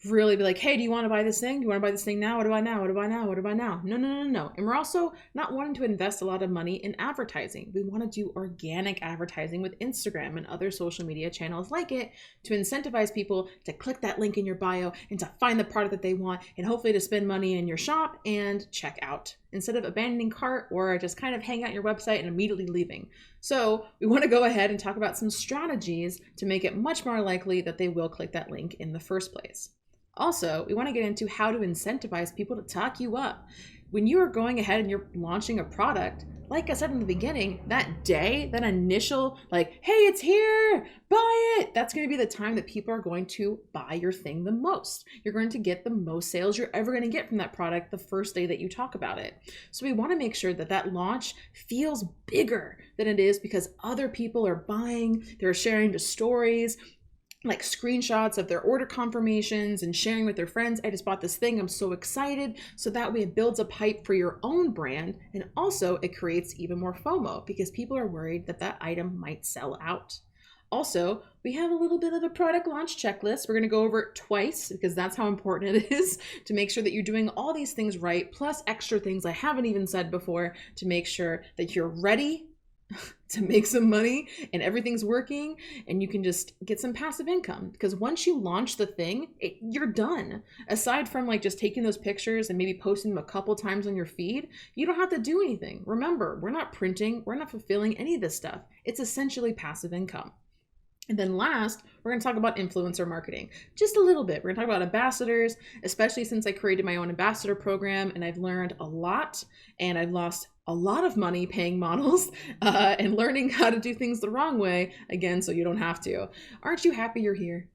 really be like, hey, do you want to buy this thing? Do you want to buy this thing now? What do I now? What do I now? What do I now? No. And we're also not wanting to invest a lot of money in advertising. We want to do organic advertising with Instagram and other social media channels like it to incentivize people to click that link in your bio and to find the product that they want and hopefully to spend money in your shop and check out instead of abandoning cart or just kind of hang out your website and immediately leaving. So we want to go ahead and talk about some strategies to make it much more likely that they will click that link in the first place. Also, we want to get into how to incentivize people to talk you up. When you are going ahead and you're launching a product, like I said in the beginning, that day, that initial hey, it's here, buy it, that's going to be the time that people are going to buy your thing the most. You're going to get the most sales you're ever going to get from that product the first day that you talk about it. So we want to make sure that that launch feels bigger than it is because other people are buying, they're sharing the stories, like screenshots of their order confirmations and sharing with their friends. I just bought this thing. I'm so excited. So that way it builds up hype for your own brand. And also it creates even more FOMO because people are worried that that item might sell out. Also, we have a little bit of a product launch checklist. We're going to go over it twice because that's how important it is to make sure that you're doing all these things right, plus extra things I haven't even said before to make sure that you're ready to make some money and everything's working and you can just get some passive income. Because once you launch the thing, you're done. Aside from just taking those pictures and maybe posting them a couple times on your feed, you don't have to do anything. Remember, we're not printing, we're not fulfilling any of this stuff. It's essentially passive income. And then last, we're going to talk about influencer marketing. Just a little bit. We're going to talk about ambassadors, especially since I created my own ambassador program and I've learned a lot and I've lost a lot of money paying models and learning how to do things the wrong way, again, so you don't have to. Aren't you happy you're here?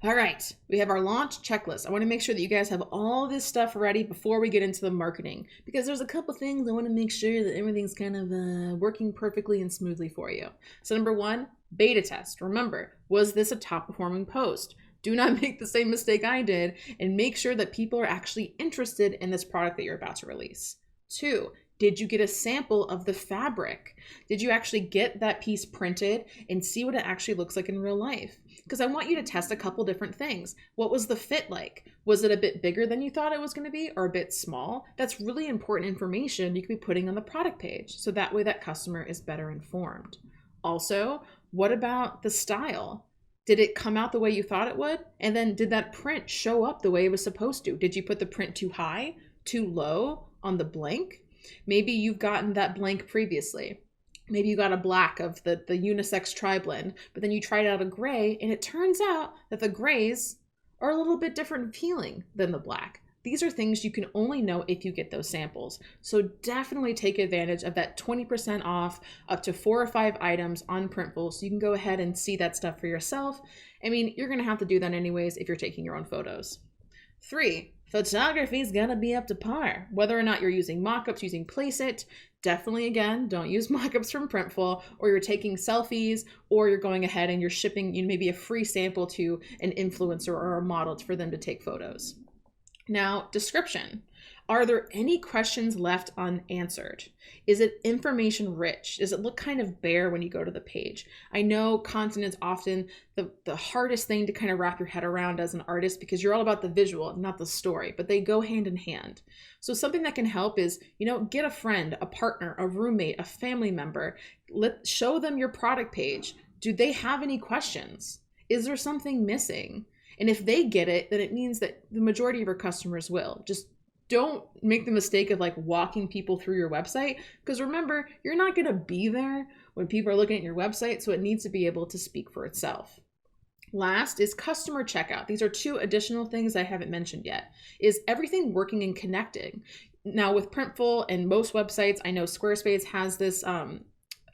All right, we have our launch checklist. I want to make sure that you guys have all this stuff ready before we get into the marketing, because there's a couple things I want to make sure that everything's kind of working perfectly and smoothly for you. So number 1, beta test. Remember, was this a top performing post? Do not make the same mistake I did and make sure that people are actually interested in this product that you're about to release. 2, did you get a sample of the fabric? Did you actually get that piece printed and see what it actually looks like in real life? Because I want you to test a couple different things. What was the fit like? Was it a bit bigger than you thought it was going to be, or a bit small? That's really important information you could be putting on the product page, so that way that customer is better informed. Also, what about the style? Did it come out the way you thought it would? And then did that print show up the way it was supposed to? Did you put the print too high, too low on the blank? Maybe you've gotten that blank previously. Maybe you got a black of the unisex tri-blend, but then you tried out a gray, and it turns out that the grays are a little bit different feeling than the black. These are things you can only know if you get those samples. So definitely take advantage of that 20% off up to 4 or 5 items on Printful, so you can go ahead and see that stuff for yourself. I mean, you're gonna have to do that anyways if you're taking your own photos. 3, photography is gonna be up to par. Whether or not you're using mockups, using Placeit, definitely, again, don't use mockups from Printful, or you're taking selfies, or you're going ahead and you're shipping maybe a free sample to an influencer or a model for them to take photos. Now, description. Are there any questions left unanswered? Is it information rich? Does it look kind of bare when you go to the page? I know content is often the hardest thing to kind of wrap your head around as an artist, because you're all about the visual, not the story, but they go hand in hand. So something that can help is, get a friend, a partner, a roommate, a family member. Show them your product page. Do they have any questions? Is there something missing? And if they get it, then it means that the majority of your customers will. Just don't make the mistake of walking people through your website, because remember, you're not going to be there when people are looking at your website, so it needs to be able to speak for itself. Last is customer checkout. These are 2 additional things I haven't mentioned yet. Is everything working and connecting? Now with Printful and most websites, I know Squarespace has this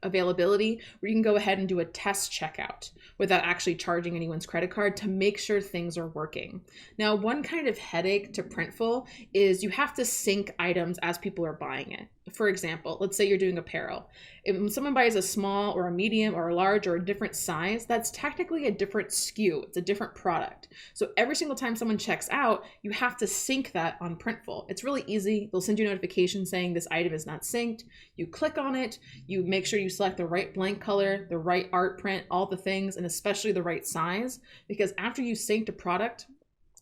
availability where you can go ahead and do a test checkout without actually charging anyone's credit card to make sure things are working. Now, one kind of headache to Printful is you have to sync items as people are buying it. For example, let's say you're doing apparel. If someone buys a small or a medium or a large or a different size, that's technically a different SKU. It's a different product. So every single time someone checks out, you have to sync that on Printful. It's really easy. They'll send you a notification saying this item is not synced. You click on it. You make sure you select the right blank color, the right art print, all the things, and especially the right size, because after you synced a product,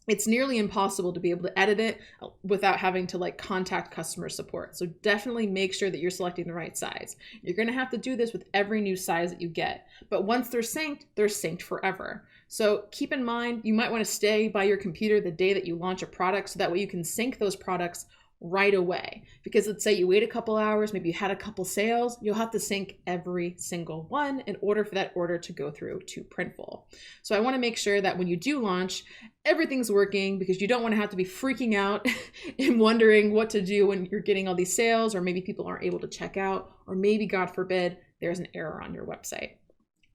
it's nearly impossible to be able to edit it without having to contact customer support. So definitely make sure that you're selecting the right size. You're going to have to do this with every new size that you get. But once they're synced forever. So keep in mind, you might want to stay by your computer the day that you launch a product, so that way you can sync those products right away. Because let's say you wait a couple hours, maybe you had a couple sales, you'll have to sync every single one in order for that order to go through to Printful. So I want to make sure that when you do launch, everything's working, because you don't want to have to be freaking out and wondering what to do when you're getting all these sales, or maybe people aren't able to check out, or maybe, God forbid, there's an error on your website.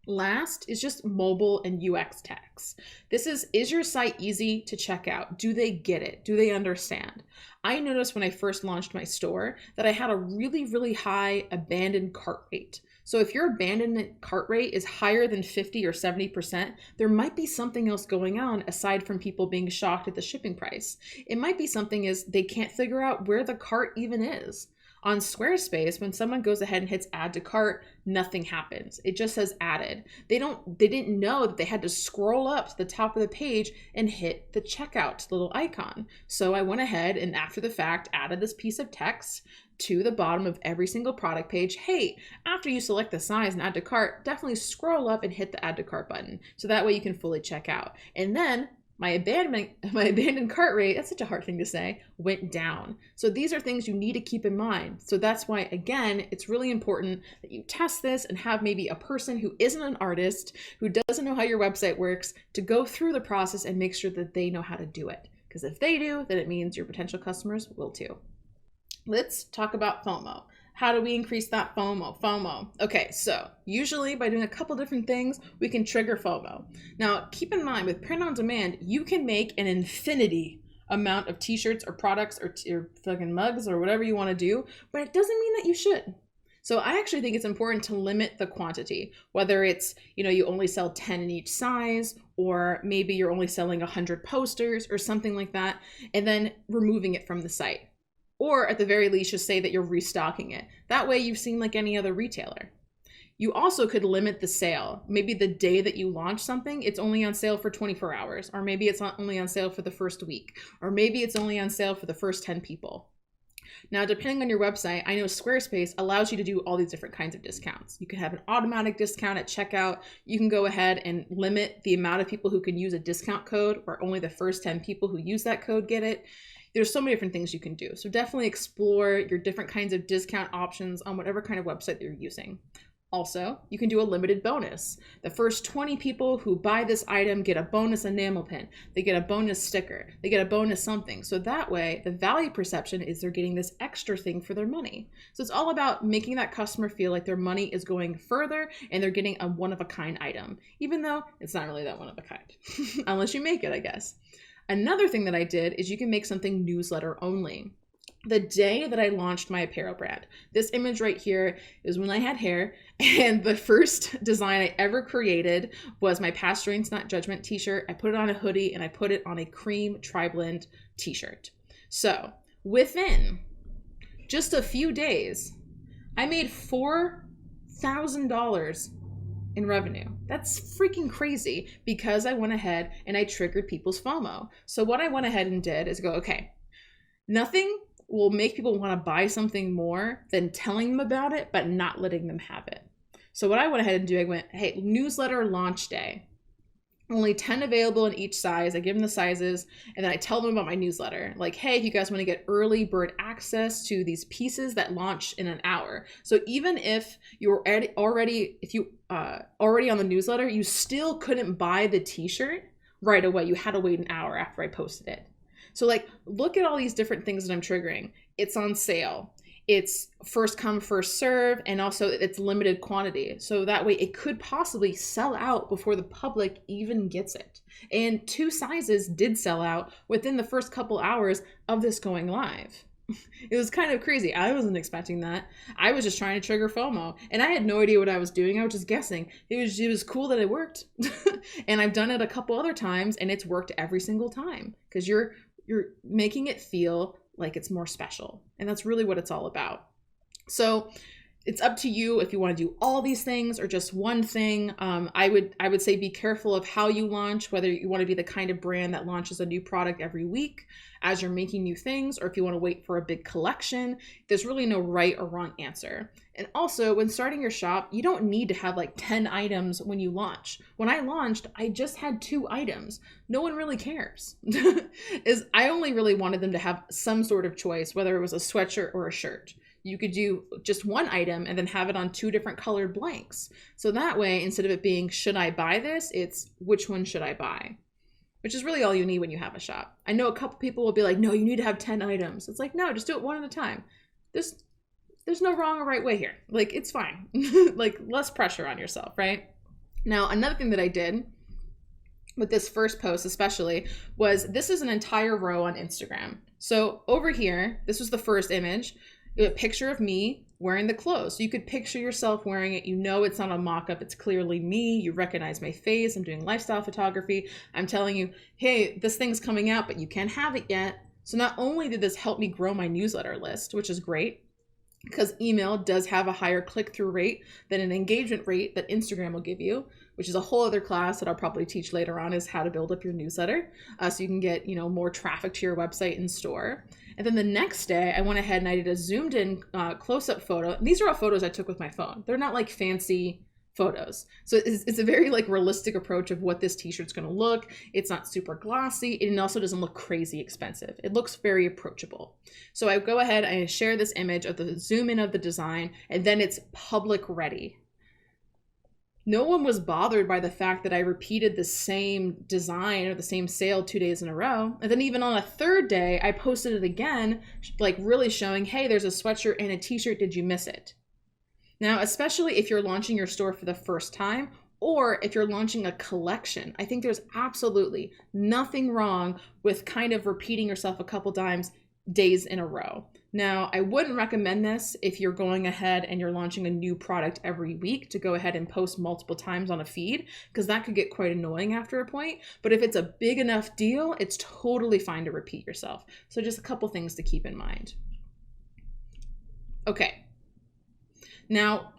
Last is just mobile and UX text. This is your site easy to check out? Do they get it? Do they understand? I noticed when I first launched my store that I had a really, really high abandoned cart rate. So if your abandonment cart rate is higher than 50 or 70%, there might be something else going on aside from people being shocked at the shipping price. It might be something is they can't figure out where the cart even is. On Squarespace, when someone goes ahead and hits add to cart, nothing happens. It just says added. They didn't know that they had to scroll up to the top of the page and hit the checkout little icon. So I went ahead and after the fact added this piece of text to the bottom of every single product page. Hey, after you select the size and add to cart, definitely scroll up and hit the add to cart button. So that way you can fully check out. And then my abandoned cart rate, that's such a hard thing to say, went down. So these are things you need to keep in mind. So that's why, again, it's really important that you test this and have maybe a person who isn't an artist, who doesn't know how your website works, to go through the process and make sure that they know how to do it. Because if they do, then it means your potential customers will too. Let's talk about FOMO. How do we increase that FOMO? Okay, so usually by doing a couple different things, we can trigger FOMO. Now, keep in mind with print on demand, you can make an infinity amount of t-shirts or products or fucking mugs or whatever you want to do, but it doesn't mean that you should. So I actually think it's important to limit the quantity, whether it's, you only sell 10 in each size, or maybe you're only selling 100 posters or something like that, and then removing it from the site. Or at the very least, just say that you're restocking it. That way you've seen like any other retailer. You also could limit the sale. Maybe the day that you launch something, it's only on sale for 24 hours, or maybe it's only on sale for the first week, or maybe it's only on sale for the first 10 people. Now, depending on your website, I know Squarespace allows you to do all these different kinds of discounts. You can have an automatic discount at checkout. You can go ahead and limit the amount of people who can use a discount code, or only the first 10 people who use that code get it. There's so many different things you can do. So definitely explore your different kinds of discount options on whatever kind of website you're using. Also, you can do a limited bonus. The first 20 people who buy this item get a bonus enamel pin. They get a bonus sticker. They get a bonus something. So that way, the value perception is they're getting this extra thing for their money. So it's all about making that customer feel like their money is going further and they're getting a one-of-a-kind item, even though it's not really that one-of-a-kind, unless you make it, I guess. Another thing that I did is you can make something newsletter only. The day that I launched my apparel brand, this image right here is when I had hair, and the first design I ever created was my Past Rains Not Judgment t-shirt. I put it on a hoodie and I put it on a cream tri-blend t-shirt. So within just a few days, I made $4,000 in revenue. That's freaking crazy because I went ahead and I triggered people's FOMO. So what I went ahead and did is go, okay, nothing will make people want to buy something more than telling them about it, but not letting them have it. So what I went ahead and do, I went, hey, newsletter launch day. Only 10 available in each size. I give them the sizes, and then I tell them about my newsletter. Like, hey, if you guys want to get early bird access to these pieces that launch in an hour. So even if you're already on the newsletter, you still couldn't buy the t-shirt right away. You had to wait an hour after I posted it. So like, look at all these different things that I'm triggering. It's on sale. It's first come, first serve, and also it's limited quantity. So that way it could possibly sell out before the public even gets it. And 2 sizes did sell out within the first couple hours of this going live. It was kind of crazy. I wasn't expecting that. I was just trying to trigger FOMO, and I had no idea what I was doing. I was just guessing. It was cool that it worked. And I've done it a couple other times, and it's worked every single time because you're making it feel like it's more special. And that's really what it's all about. So it's up to you if you want to do all these things or just one thing. I would say be careful of how you launch, whether you want to be the kind of brand that launches a new product every week as you're making new things, or if you want to wait for a big collection. There's really no right or wrong answer. And also, when starting your shop, you don't need to have like 10 items when you launch. When I launched, I just had 2 items. No one really cares. I only really wanted them to have some sort of choice, whether it was a sweatshirt or a shirt. You could do just one item and then have it on 2 different colored blanks. So that way, instead of it being, should I buy this? It's, which one should I buy? Which is really all you need when you have a shop. I know a couple people will be like, no, you need to have 10 items. It's like, no, just do it one at a time. There's no wrong or right way here. Like, it's fine. Like, less pressure on yourself, right? Now, another thing that I did with this first post especially was, this is an entire row on Instagram. So over here, this was the first image. A picture of me wearing the clothes. So you could picture yourself wearing it. You know it's not a mock-up. It's clearly me. You recognize my face. I'm doing lifestyle photography. I'm telling you, hey, this thing's coming out, but you can't have it yet. So not only did this help me grow my newsletter list, which is great, because email does have a higher click-through rate than an engagement rate that Instagram will give you, which is a whole other class that I'll probably teach later on, is how to build up your newsletter so you can get, more traffic to your website and store. And then the next day, I went ahead and I did a zoomed in close-up photo. These are all photos I took with my phone. They're not like fancy photos. So it's a very like realistic approach of what this t-shirt's going to look. It's not super glossy. And it also doesn't look crazy expensive. It looks very approachable. So I go ahead and I share this image of the zoom in of the design, and then it's public ready. No one was bothered by the fact that I repeated the same design or the same sale 2 days in a row. And then even on a third day, I posted it again, like really showing, hey, there's a sweatshirt and a t-shirt. Did you miss it? Now, especially if you're launching your store for the first time, or if you're launching a collection, I think there's absolutely nothing wrong with kind of repeating yourself a couple times days in a row. Now, I wouldn't recommend this if you're going ahead and you're launching a new product every week, to go ahead and post multiple times on a feed, because that could get quite annoying after a point. But if it's a big enough deal, it's totally fine to repeat yourself. So just a couple things to keep in mind. Okay. Now,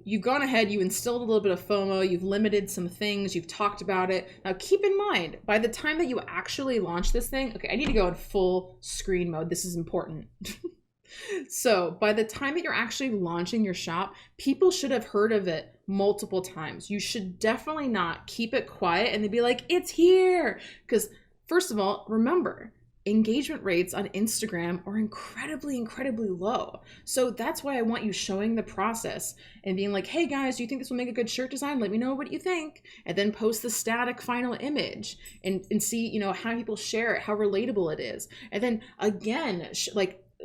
you've gone ahead, you instilled a little bit of FOMO, you've limited some things, you've talked about it. Now, keep in mind, by the time that you actually launch this thing, okay, I need to go in full screen mode. This is important. So by the time that you're actually launching your shop, people should have heard of it multiple times. You should definitely not keep it quiet and they'd be like, it's here. Because first of all, remember, engagement rates on Instagram are incredibly, incredibly low. So that's why I want you showing the process and being like, hey guys, do you think this will make a good shirt design? Let me know what you think. And then post the static final image and see, you know, how people share it, how relatable it is. And then again,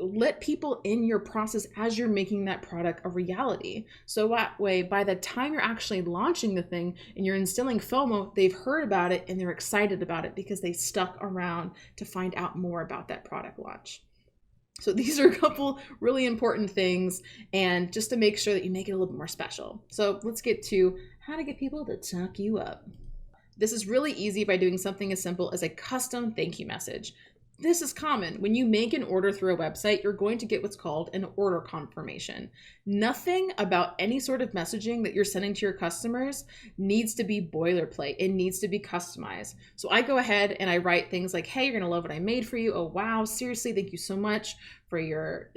let people in your process as you're making that product a reality. So that way, by the time you're actually launching the thing and you're instilling FOMO, they've heard about it and they're excited about it because they stuck around to find out more about that product launch. So these are a couple really important things, and just to make sure that you make it a little bit more special. So let's get to how to get people to talk you up. This is really easy by doing something as simple as a custom thank you message. This is common. When you make an order through a website, you're going to get what's called an order confirmation. Nothing about any sort of messaging that you're sending to your customers needs to be boilerplate. It needs to be customized. So I go ahead and I write things like, hey, you're going to love what I made for you. Oh, wow. Seriously, thank you so much for your,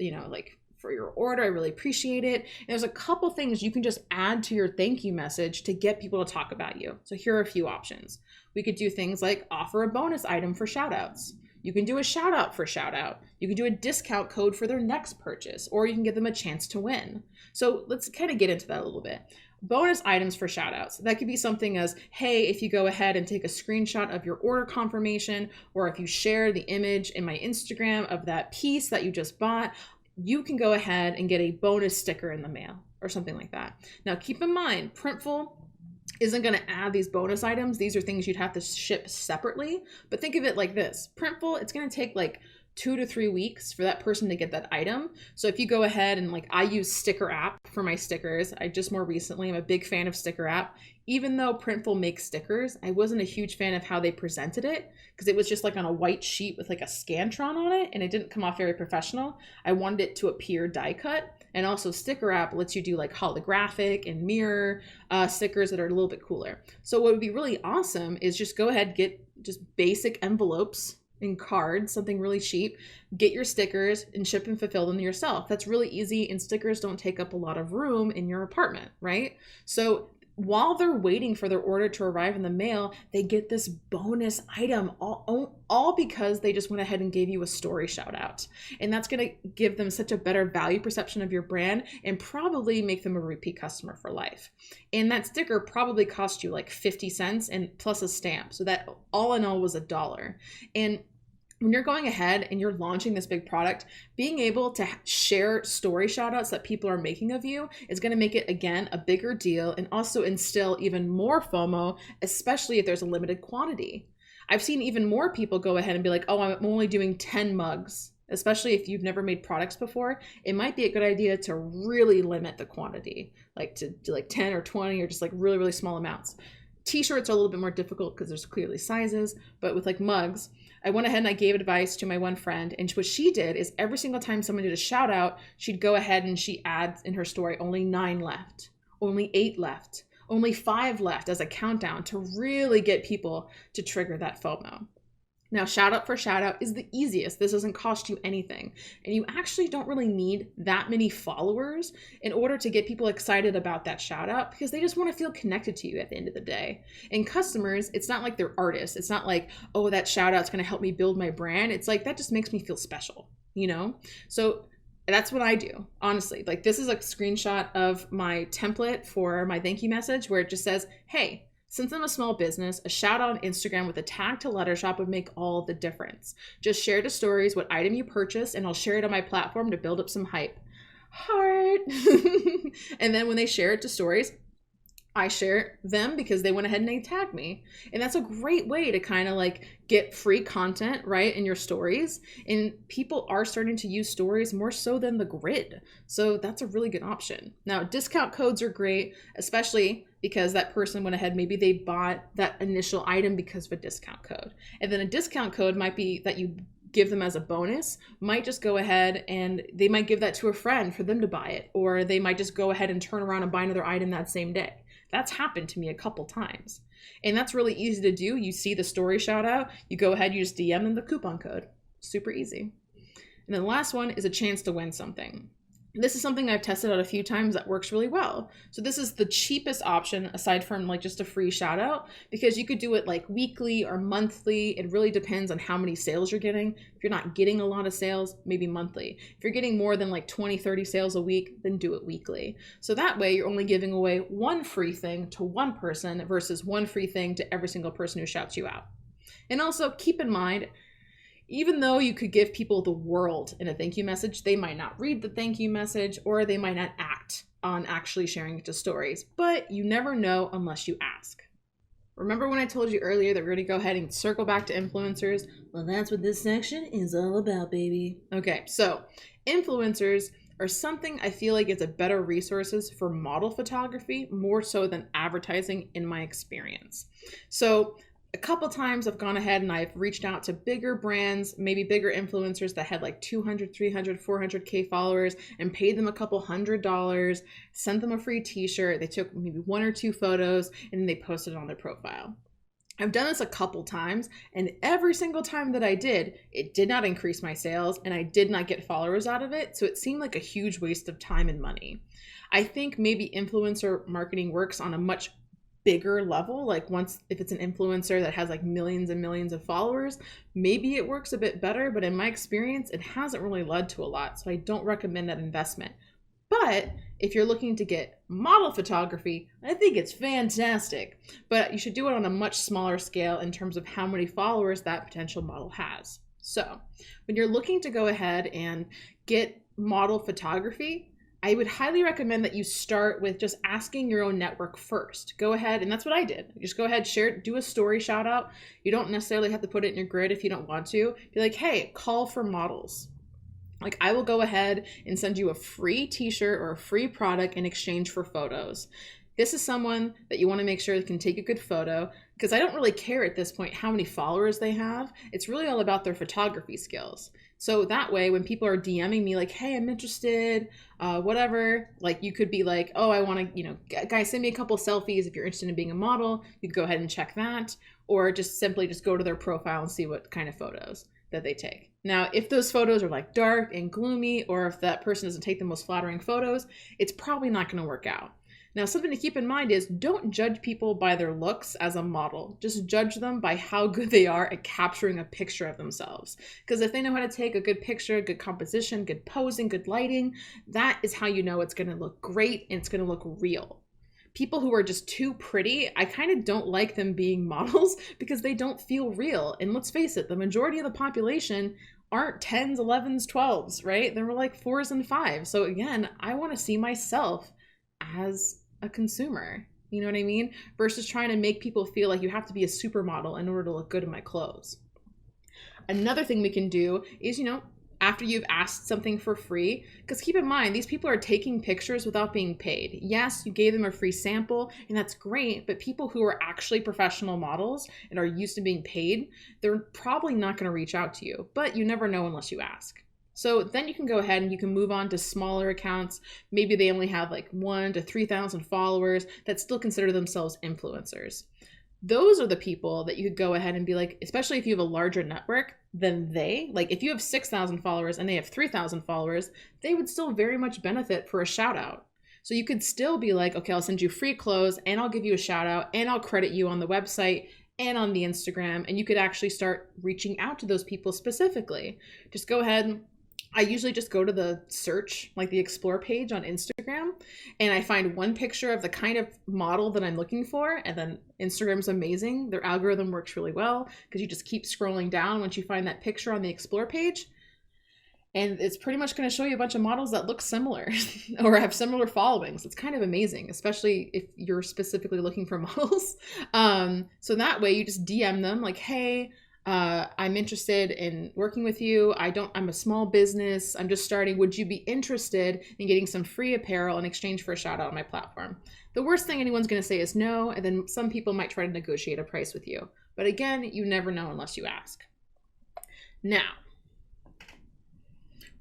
for your order. I really appreciate it. And there's a couple things you can just add to your thank you message to get people to talk about you. So here are a few options. We could do things like offer a bonus item for shout outs. You can do a shout out for shout out. You can do a discount code for their next purchase, or you can give them a chance to win. So let's kind of get into that a little bit. Bonus items for shout outs. That could be something as, hey, if you go ahead and take a screenshot of your order confirmation, or if you share the image in my Instagram of that piece that you just bought, you can go ahead and get a bonus sticker in the mail or something like that. Now keep in mind, Printful isn't going to add these bonus items. These are things you'd have to ship separately. But think of it like this. Printful, it's going to take like 2 to 3 weeks for that person to get that item. So if you go ahead and I use Sticker App for my stickers. I just more recently, I'm a big fan of Sticker App. Even though Printful makes stickers, I wasn't a huge fan of how they presented it because it was just on a white sheet with a Scantron on it and it didn't come off very professional. I wanted it to appear die cut. And also Sticker App lets you do holographic and mirror stickers that are a little bit cooler. So what would be really awesome is just go ahead, get just basic envelopes and cards, something really cheap, get your stickers and ship and fulfill them yourself. That's really easy, and stickers don't take up a lot of room in your apartment, right? So while they're waiting for their order to arrive in the mail, they get this bonus item, all because they just went ahead and gave you a story shout out. And that's going to give them such a better value perception of your brand and probably make them a repeat customer for life. And that sticker probably cost you 50 cents and plus a stamp. So that all in all was $1. And when you're going ahead and you're launching this big product, being able to share story shout outs that people are making of you is going to make it, again, a bigger deal and also instill even more FOMO, especially if there's a limited quantity. I've seen even more people go ahead and be like, oh, I'm only doing 10 mugs. Especially if you've never made products before, it might be a good idea to really limit the quantity, to do 10 or 20 or just really, really small amounts. T-shirts are a little bit more difficult because there's clearly sizes, but with mugs, I went ahead and I gave advice to my one friend, and what she did is every single time someone did a shout out, she'd go ahead and she adds in her story, only 9 left, only 8 left, only 5 left as a countdown to really get people to trigger that FOMO. Now, shout out for shout out is the easiest. This doesn't cost you anything. And you actually don't really need that many followers in order to get people excited about that shout out because they just want to feel connected to you at the end of the day. And customers, it's not like they're artists. It's not like, oh, that shout out's going to help me build my brand. It's that just makes me feel special, So that's what I do, honestly. This is a screenshot of my template for my thank you message where it just says, hey, since I'm a small business, a shout out on Instagram with a tag to Lettershop would make all the difference. Just share to stories what item you purchased and I'll share it on my platform to build up some hype. Heart. And then when they share it to stories, I share them because they went ahead and they tagged me. And that's a great way to get free content, right, in your stories. And people are starting to use stories more so than the grid. So that's a really good option. Now, discount codes are great, especially because that person went ahead, maybe they bought that initial item because of a discount code. And then a discount code might be that you give them as a bonus might just go ahead and they might give that to a friend for them to buy it, or they might just go ahead and turn around and buy another item that same day. That's happened to me a couple times. And that's really easy to do. You see the story shout out, you go ahead, you just DM them the coupon code. Super easy. And then the last one is a chance to win something. This is something I've tested out a few times that works really well. So this is the cheapest option aside from like just a free shout out, because you could do it like weekly or monthly. It really depends on how many sales you're getting. If you're not getting a lot of sales, maybe monthly. If you're getting more than like 20, 30 sales a week, then do it weekly. So that way you're only giving away one free thing to one person versus one free thing to every single person who shouts you out. And also keep in mind, even though you could give people the world in a thank you message, they might not read the thank you message, or they might not act on actually sharing it to stories. But you never know unless you ask. Remember when I told you earlier that we're going to go ahead and circle back to influencers? Well, that's what this section is all about, baby. Okay, so influencers are something I feel like it's a better resources for model photography, more so than advertising in my experience. So a couple times I've gone ahead and I've reached out to bigger brands, maybe bigger influencers that had like 200, 300, 400K followers, and paid them a couple $100, sent them a free t-shirt. They took maybe 1 or 2 photos and then they posted it on their profile. I've done this a couple times, and every single time that I did, it did not increase my sales and I did not get followers out of it. So it seemed like a huge waste of time and money. I think maybe influencer marketing works on a much bigger level. Like if it's an influencer that has like millions and millions of followers, maybe it works a bit better, but in my experience, it hasn't really led to a lot. So I don't recommend that investment. But if you're looking to get model photography, I think it's fantastic, but you should do it on a much smaller scale in terms of how many followers that potential model has. So when you're looking to go ahead and get model photography, I would highly recommend that you start with just asking your own network first. Go ahead, and that's what I did. Just go ahead, share it, do a story shout out. You don't necessarily have to put it in your grid if you don't want to. Be like, hey, call for models. Like, I will go ahead and send you a free t-shirt or a free product in exchange for photos. This is someone that you want to make sure can take a good photo, because I don't really care at this point how many followers they have. It's really all about their photography skills. So that way, when people are DMing me like, hey, I'm interested, whatever, like you could be like, oh, I want to, guys, send me a couple selfies if you're interested in being a model. You could go ahead and check that, or just simply just go to their profile and see what kind of photos that they take. Now, if those photos are like dark and gloomy, or if that person doesn't take the most flattering photos, it's probably not going to work out. Now, something to keep in mind is don't judge people by their looks as a model. Just judge them by how good they are at capturing a picture of themselves. Because if they know how to take a good picture, good composition, good posing, good lighting, that is how you know it's going to look great and it's going to look real. People who are just too pretty, I kind of don't like them being models because they don't feel real. And let's face it, the majority of the population aren't 10s, 11s, 12s, right? They're like 4s and 5s. So again, I want to see myself as a consumer, you know what I mean? Versus trying to make people feel like you have to be a supermodel in order to look good in my clothes. Another thing we can do is, after you've asked something for free, because keep in mind, these people are taking pictures without being paid. Yes, you gave them a free sample and that's great, but people who are actually professional models and are used to being paid, they're probably not going to reach out to you, but you never know unless you ask. So then you can go ahead and you can move on to smaller accounts. Maybe they only have like 1,000 to 3,000 followers that still consider themselves influencers. Those are the people that you could go ahead and be like, especially if you have a larger network than like if you have 6,000 followers and they have 3,000 followers, they would still very much benefit for a shout out. So you could still be like, okay, I'll send you free clothes and I'll give you a shout out and I'll credit you on the website and on the Instagram. And you could actually start reaching out to those people specifically. Just go ahead. I usually just go to the search, like the explore page on Instagram, and I find one picture of the kind of model that I'm looking for. And then Instagram's amazing. Their algorithm works really well because you just keep scrolling down once you find that picture on the explore page. And it's pretty much going to show you a bunch of models that look similar or have similar followings. It's kind of amazing, especially if you're specifically looking for models. So that way you just DM them like, hey, I'm interested in working with you. I'm a small business. I'm just starting. Would you be interested in getting some free apparel in exchange for a shout out on my platform? The worst thing anyone's going to say is no. And then some people might try to negotiate a price with you. But again, you never know unless you ask. Now,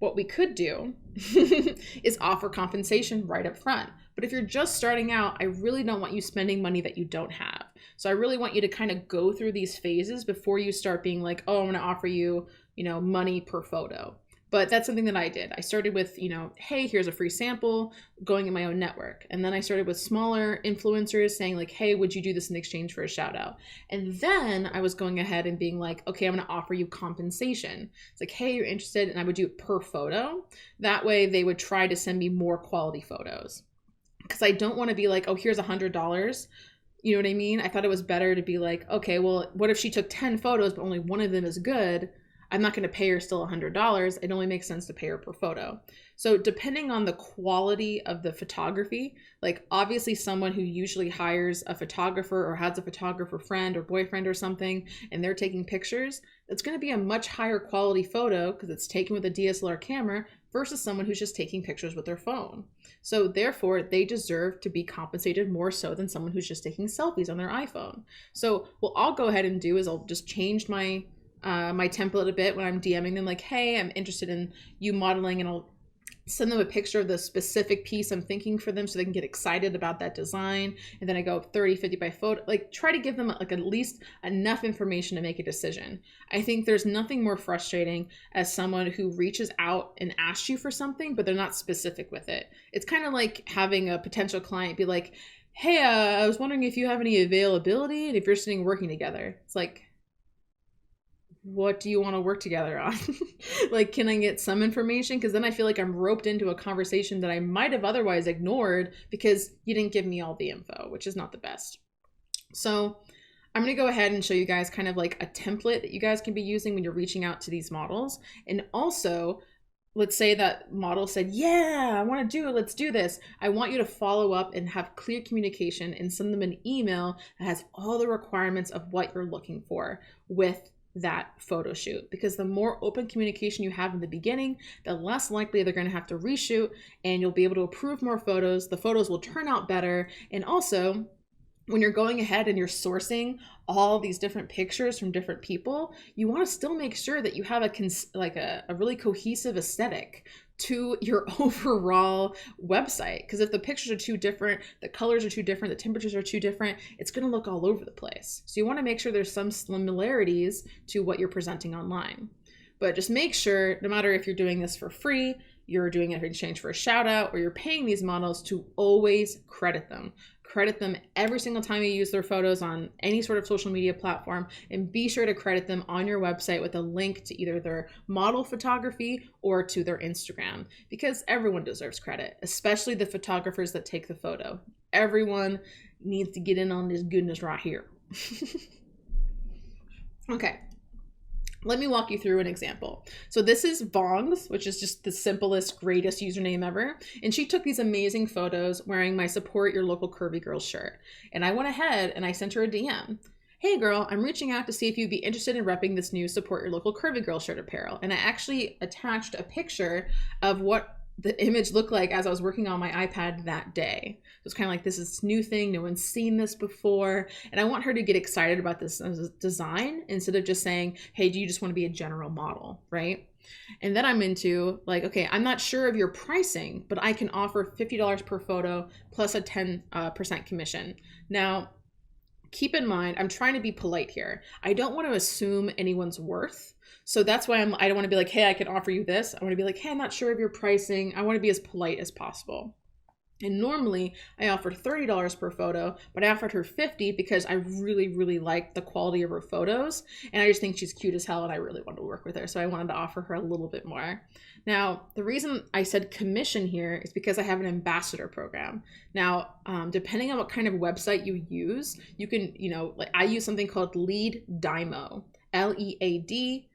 What we could do is offer compensation right up front. But if you're just starting out, I really don't want you spending money that you don't have. So I really want you to kind of go through these phases before you start being like, oh, I'm going to offer you, money per photo. But that's something that I did. I started with, hey, here's a free sample, going in my own network. And then I started with smaller influencers saying like, hey, would you do this in exchange for a shout out? And then I was going ahead and being like, okay, I'm going to offer you compensation. It's like, hey, you're interested? And I would do it per photo. That way they would try to send me more quality photos. Because I don't want to be like, oh, here's $100. You know what I mean? I thought it was better to be like, okay, well, what if she took 10 photos, but only one of them is good? I'm not going to pay her still $100. It only makes sense to pay her per photo. So depending on the quality of the photography, like obviously someone who usually hires a photographer or has a photographer friend or boyfriend or something, and they're taking pictures, it's going to be a much higher quality photo because it's taken with a DSLR camera versus someone who's just taking pictures with their phone. So therefore, they deserve to be compensated more so than someone who's just taking selfies on their iPhone. So what I'll go ahead and do is I'll just change my template a bit when I'm DMing them like, hey, I'm interested in you modeling, and I'll send them a picture of the specific piece I'm thinking for them so they can get excited about that design. And then I go 30, 50 by photo, like try to give them like at least enough information to make a decision. I think there's nothing more frustrating as someone who reaches out and asks you for something, but they're not specific with it. It's kind of like having a potential client be like, hey, I was wondering if you have any availability and if you're sitting working together. It's like, what do you want to work together on? Like, can I get some information? Because then I feel like I'm roped into a conversation that I might have otherwise ignored because you didn't give me all the info, which is not the best. So I'm going to go ahead and show you guys kind of like a template that you guys can be using when you're reaching out to these models. And also, let's say that model said, yeah, I want to do it. Let's do this. I want you to follow up and have clear communication and send them an email that has all the requirements of what you're looking for with that photo shoot, because the more open communication you have in the beginning, the less likely they're going to have to reshoot, and you'll be able to approve more photos. The photos will turn out better. And also, when you're going ahead and you're sourcing all these different pictures from different people, you want to still make sure that you have a really cohesive aesthetic to your overall website. Because if the pictures are too different, the colors are too different, the temperatures are too different, it's going to look all over the place. So you want to make sure there's some similarities to what you're presenting online. But just make sure, no matter if you're doing this for free, you're doing it in exchange for a shout out, or you're paying these models, to always credit them. Credit them every single time you use their photos on any sort of social media platform, and be sure to credit them on your website with a link to either their model photography or to their Instagram, because everyone deserves credit, especially the photographers that take the photo. Everyone needs to get in on this goodness right here. Okay. Let me walk you through an example. So this is Vongs, which is just the simplest, greatest username ever. And she took these amazing photos wearing my Support Your Local Curvy Girl shirt. And I went ahead and I sent her a DM. Hey girl, I'm reaching out to see if you'd be interested in repping this new Support Your Local Curvy Girl shirt apparel. And I actually attached a picture of what the image looked like as I was working on my iPad that day. So it's kind of like, this is this new thing. No one's seen this before. And I want her to get excited about this design instead of just saying, hey, do you just want to be a general model, right? And then I'm into like, okay, I'm not sure of your pricing, but I can offer $50 per photo plus a 10% commission. Now, keep in mind, I'm trying to be polite here. I don't want to assume anyone's worth. So that's why I don't want to be like, hey, I can offer you this. I want to be like, hey, I'm not sure of your pricing. I want to be as polite as possible. And normally I offered $30 per photo, but I offered her $50 because I really, really liked the quality of her photos. And I just think she's cute as hell and I really wanted to work with her. So I wanted to offer her a little bit more. Now, the reason I said commission here is because I have an ambassador program. Now, depending on what kind of website you use, you can, like I use something called Lead Dymo, LEADYMO.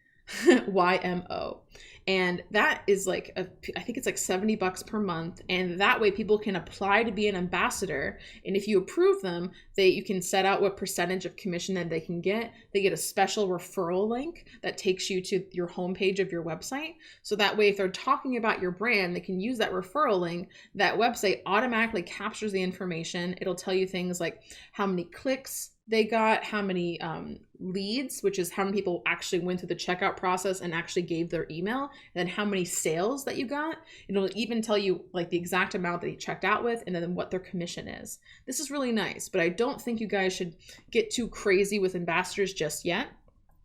And that is like, I think it's like $70 per month. And that way people can apply to be an ambassador. And if you approve them, you can set out what percentage of commission that they can get. They get a special referral link that takes you to your homepage of your website. So that way, if they're talking about your brand, they can use that referral link. That website automatically captures the information. It'll tell you things like how many clicks They got how many leads, which is how many people actually went through the checkout process and actually gave their email, and then how many sales that you got. It'll even tell you like the exact amount that you checked out with, and then what their commission is. This is really nice, but I don't think you guys should get too crazy with ambassadors just yet.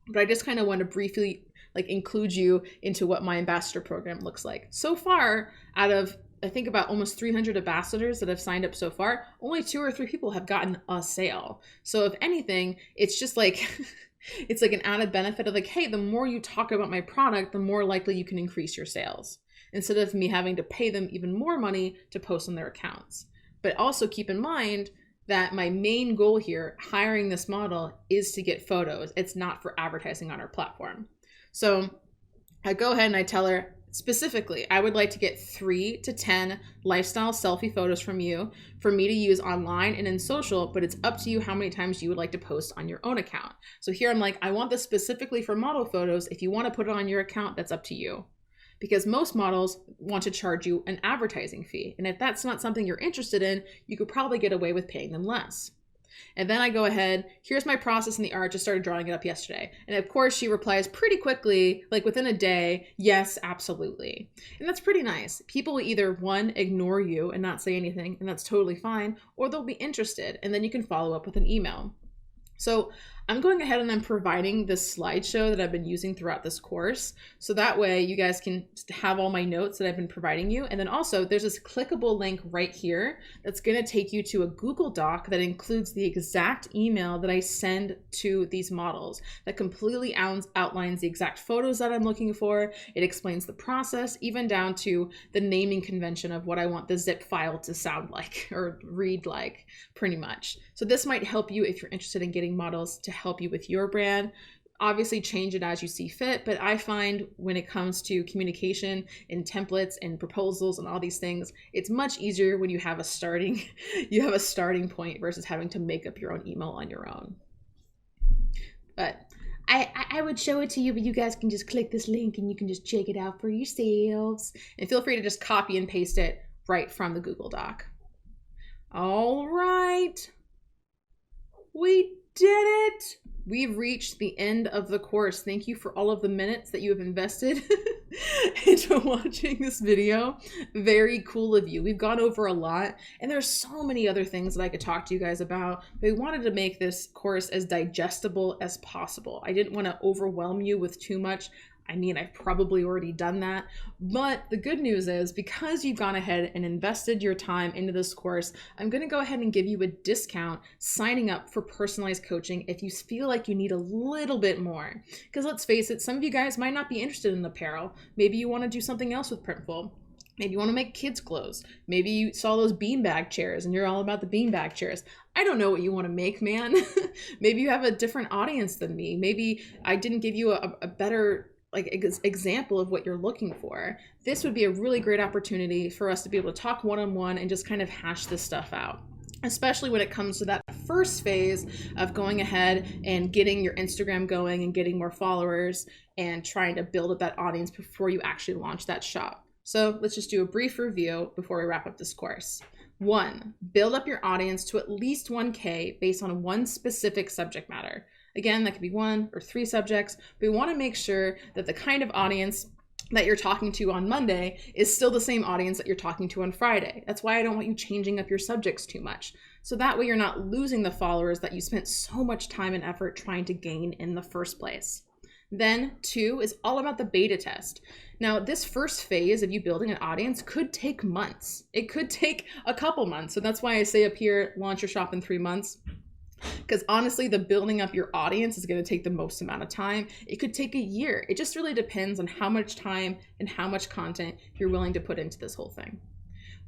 But I just kind of want to briefly like include you into what my ambassador program looks like. So far, out of I think about almost 300 ambassadors that have signed up so far, only 2 or 3 people have gotten a sale. So if anything, it's just like, it's like an added benefit of like, hey, the more you talk about my product, the more likely you can increase your sales, instead of me having to pay them even more money to post on their accounts. But also keep in mind that my main goal here, hiring this model, is to get photos. It's not for advertising on our platform. So I go ahead and I tell her, specifically, I would like to get 3 to 10 lifestyle selfie photos from you for me to use online and in social, but it's up to you how many times you would like to post on your own account. So here I'm like, I want this specifically for model photos. If you want to put it on your account, that's up to you. Because most models want to charge you an advertising fee. And if that's not something you're interested in, you could probably get away with paying them less. And then I go ahead, here's my process in the art, just started drawing it up yesterday. And of course she replies pretty quickly, like within a day, yes, absolutely. And that's pretty nice. People will either, one, ignore you and not say anything, and that's totally fine, or they'll be interested, and then you can follow up with an email. So I'm going ahead and I'm providing this slideshow that I've been using throughout this course. So that way you guys can have all my notes that I've been providing you. And then also there's this clickable link right here that's going to take you to a Google Doc that includes the exact email that I send to these models that completely outlines the exact photos that I'm looking for. It explains the process, even down to the naming convention of what I want the zip file to sound like or read like, pretty much. So this might help you if you're interested in getting models to help you with your brand. Obviously change it as you see fit, but I find when it comes to communication and templates and proposals and all these things, it's much easier when you have a starting point versus having to make up your own email on your own. But I would show it to you, but you guys can just click this link and you can just check it out for yourselves. And feel free to just copy and paste it right from the Google Doc. All right. We did it! We've reached the end of the course. Thank you for all of the minutes that you have invested into watching this video. Very cool of you. We've gone over a lot, and there's so many other things that I could talk to you guys about, but we wanted to make this course as digestible as possible. I didn't want to overwhelm you with too much. I mean, I've probably already done that, but the good news is because you've gone ahead and invested your time into this course, I'm going to go ahead and give you a discount signing up for personalized coaching if you feel like you need a little bit more. Because let's face it, some of you guys might not be interested in apparel. Maybe you want to do something else with Printful. Maybe you want to make kids clothes. Maybe you saw those beanbag chairs and you're all about the beanbag chairs. I don't know what you want to make, man. Maybe you have a different audience than me. Maybe I didn't give you a better example of what you're looking for. This would be a really great opportunity for us to be able to talk one-on-one and just kind of hash this stuff out, especially when it comes to that first phase of going ahead and getting your Instagram going and getting more followers and trying to build up that audience before you actually launch that shop. So let's just do a brief review before we wrap up this course. 1, build up your audience to at least 1K based on one specific subject matter. Again, that could be 1 or 3 subjects, but we want to make sure that the kind of audience that you're talking to on Monday is still the same audience that you're talking to on Friday. That's why I don't want you changing up your subjects too much. So that way you're not losing the followers that you spent so much time and effort trying to gain in the first place. Then 2 is all about the beta test. Now, this first phase of you building an audience could take months. It could take a couple months. So that's why I say up here, launch your shop in 3 months. Because honestly, the building up your audience is going to take the most amount of time. It could take a year. It just really depends on how much time and how much content you're willing to put into this whole thing.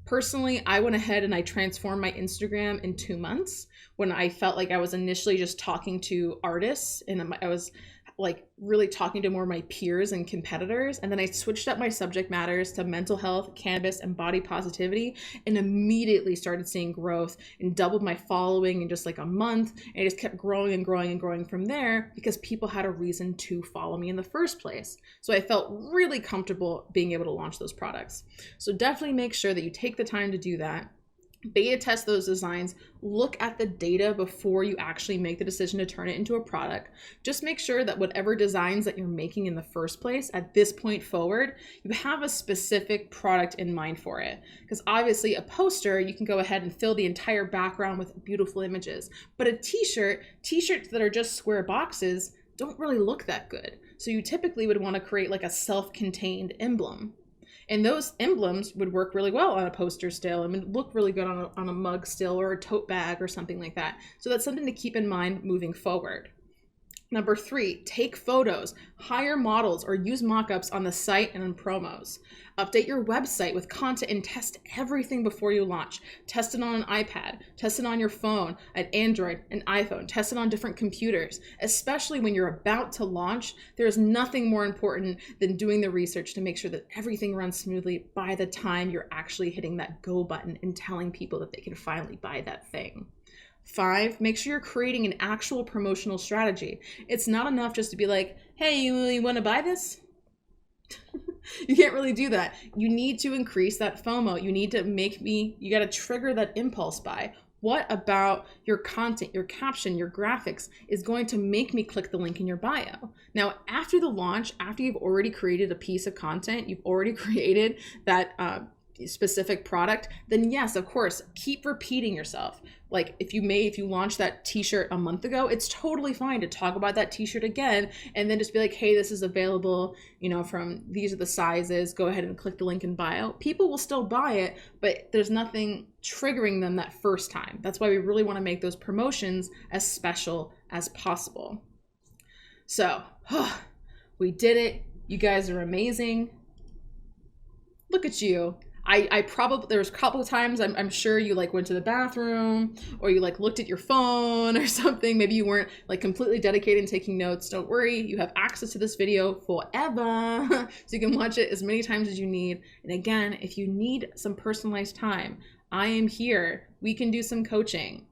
Personally, I went ahead and I transformed my Instagram in 2 months when I felt like I was initially just talking to artists and I was like really talking to more of my peers and competitors. And then I switched up my subject matters to mental health, cannabis, and body positivity, and immediately started seeing growth and doubled my following in just like a month. And it just kept growing and growing and growing from there because people had a reason to follow me in the first place. So I felt really comfortable being able to launch those products. So definitely make sure that you take the time to do that. Beta test those designs, look at the data before you actually make the decision to turn it into a product. Just make sure that whatever designs that you're making in the first place, at this point forward, you have a specific product in mind for it. Because obviously a poster, you can go ahead and fill the entire background with beautiful images. But a t-shirts that are just square boxes don't really look that good. So you typically would want to create like a self-contained emblem. And those emblems would work really well on a poster still. I mean, look really good on a mug still or a tote bag or something like that. So that's something to keep in mind moving forward. Number 3, take photos, hire models, or use mock-ups on the site and in promos. Update your website with content and test everything before you launch. Test it on an iPad, test it on your phone, an Android, an iPhone, test it on different computers. Especially when you're about to launch, there's nothing more important than doing the research to make sure that everything runs smoothly by the time you're actually hitting that go button and telling people that they can finally buy that thing. 5, make sure you're creating an actual promotional strategy. It's not enough just to be like, hey, you want to buy this? You can't really do that. You need to increase that FOMO. You need to you got to trigger that impulse buy. What about your content, your caption, your graphics is going to make me click the link in your bio? Now, after the launch, after you've already created a piece of content, you've already created that specific product, then yes, of course, keep repeating yourself. Like if you launched that t-shirt a month ago, it's totally fine to talk about that t-shirt again and then just be like, hey, this is available, from these are the sizes, go ahead and click the link in bio. People will still buy it, but there's nothing triggering them that first time. That's why we really want to make those promotions as special as possible. So, we did it. You guys are amazing. Look at you. I probably, there was a couple of times I'm sure you went to the bathroom or you looked at your phone or something. Maybe you weren't completely dedicated and taking notes. Don't worry, you have access to this video forever. So you can watch it as many times as you need. And again, if you need some personalized time, I am here. We can do some coaching.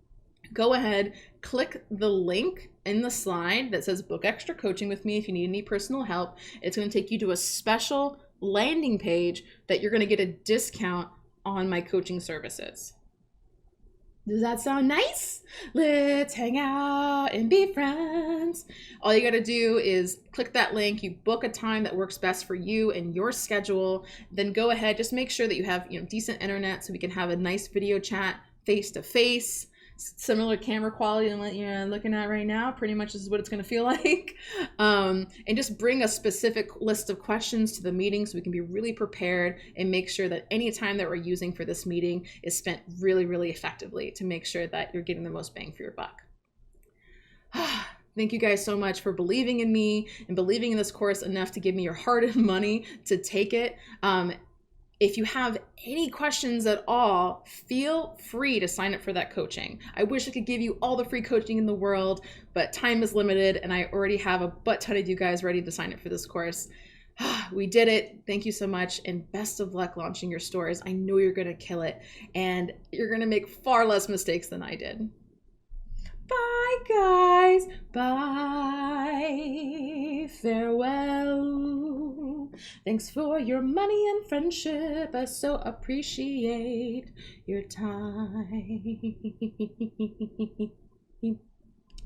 Go ahead, click the link in the slide that says book extra coaching with me if you need any personal help. It's going to take you to a special landing page that you're going to get a discount on my coaching services. Does that sound nice? Let's hang out and be friends. All you got to do is click that link. You book a time that works best for you and your schedule. Then go ahead, just make sure that you have decent internet so we can have a nice video chat face to face. Similar camera quality than what you're looking at right now, pretty much is what it's going to feel like. And just bring a specific list of questions to the meeting so we can be really prepared and make sure that any time that we're using for this meeting is spent really, really effectively to make sure that you're getting the most bang for your buck. Thank you guys so much for believing in me and believing in this course enough to give me your hard-earned money to take it. If you have any questions at all, feel free to sign up for that coaching. I wish I could give you all the free coaching in the world, but time is limited and I already have a butt ton of you guys ready to sign up for this course. We did it. Thank you so much and best of luck launching your stores. I know you're going to kill it and you're going to make far less mistakes than I did. Bye, guys. Bye. Farewell. Thanks for your money and friendship. I so appreciate your time.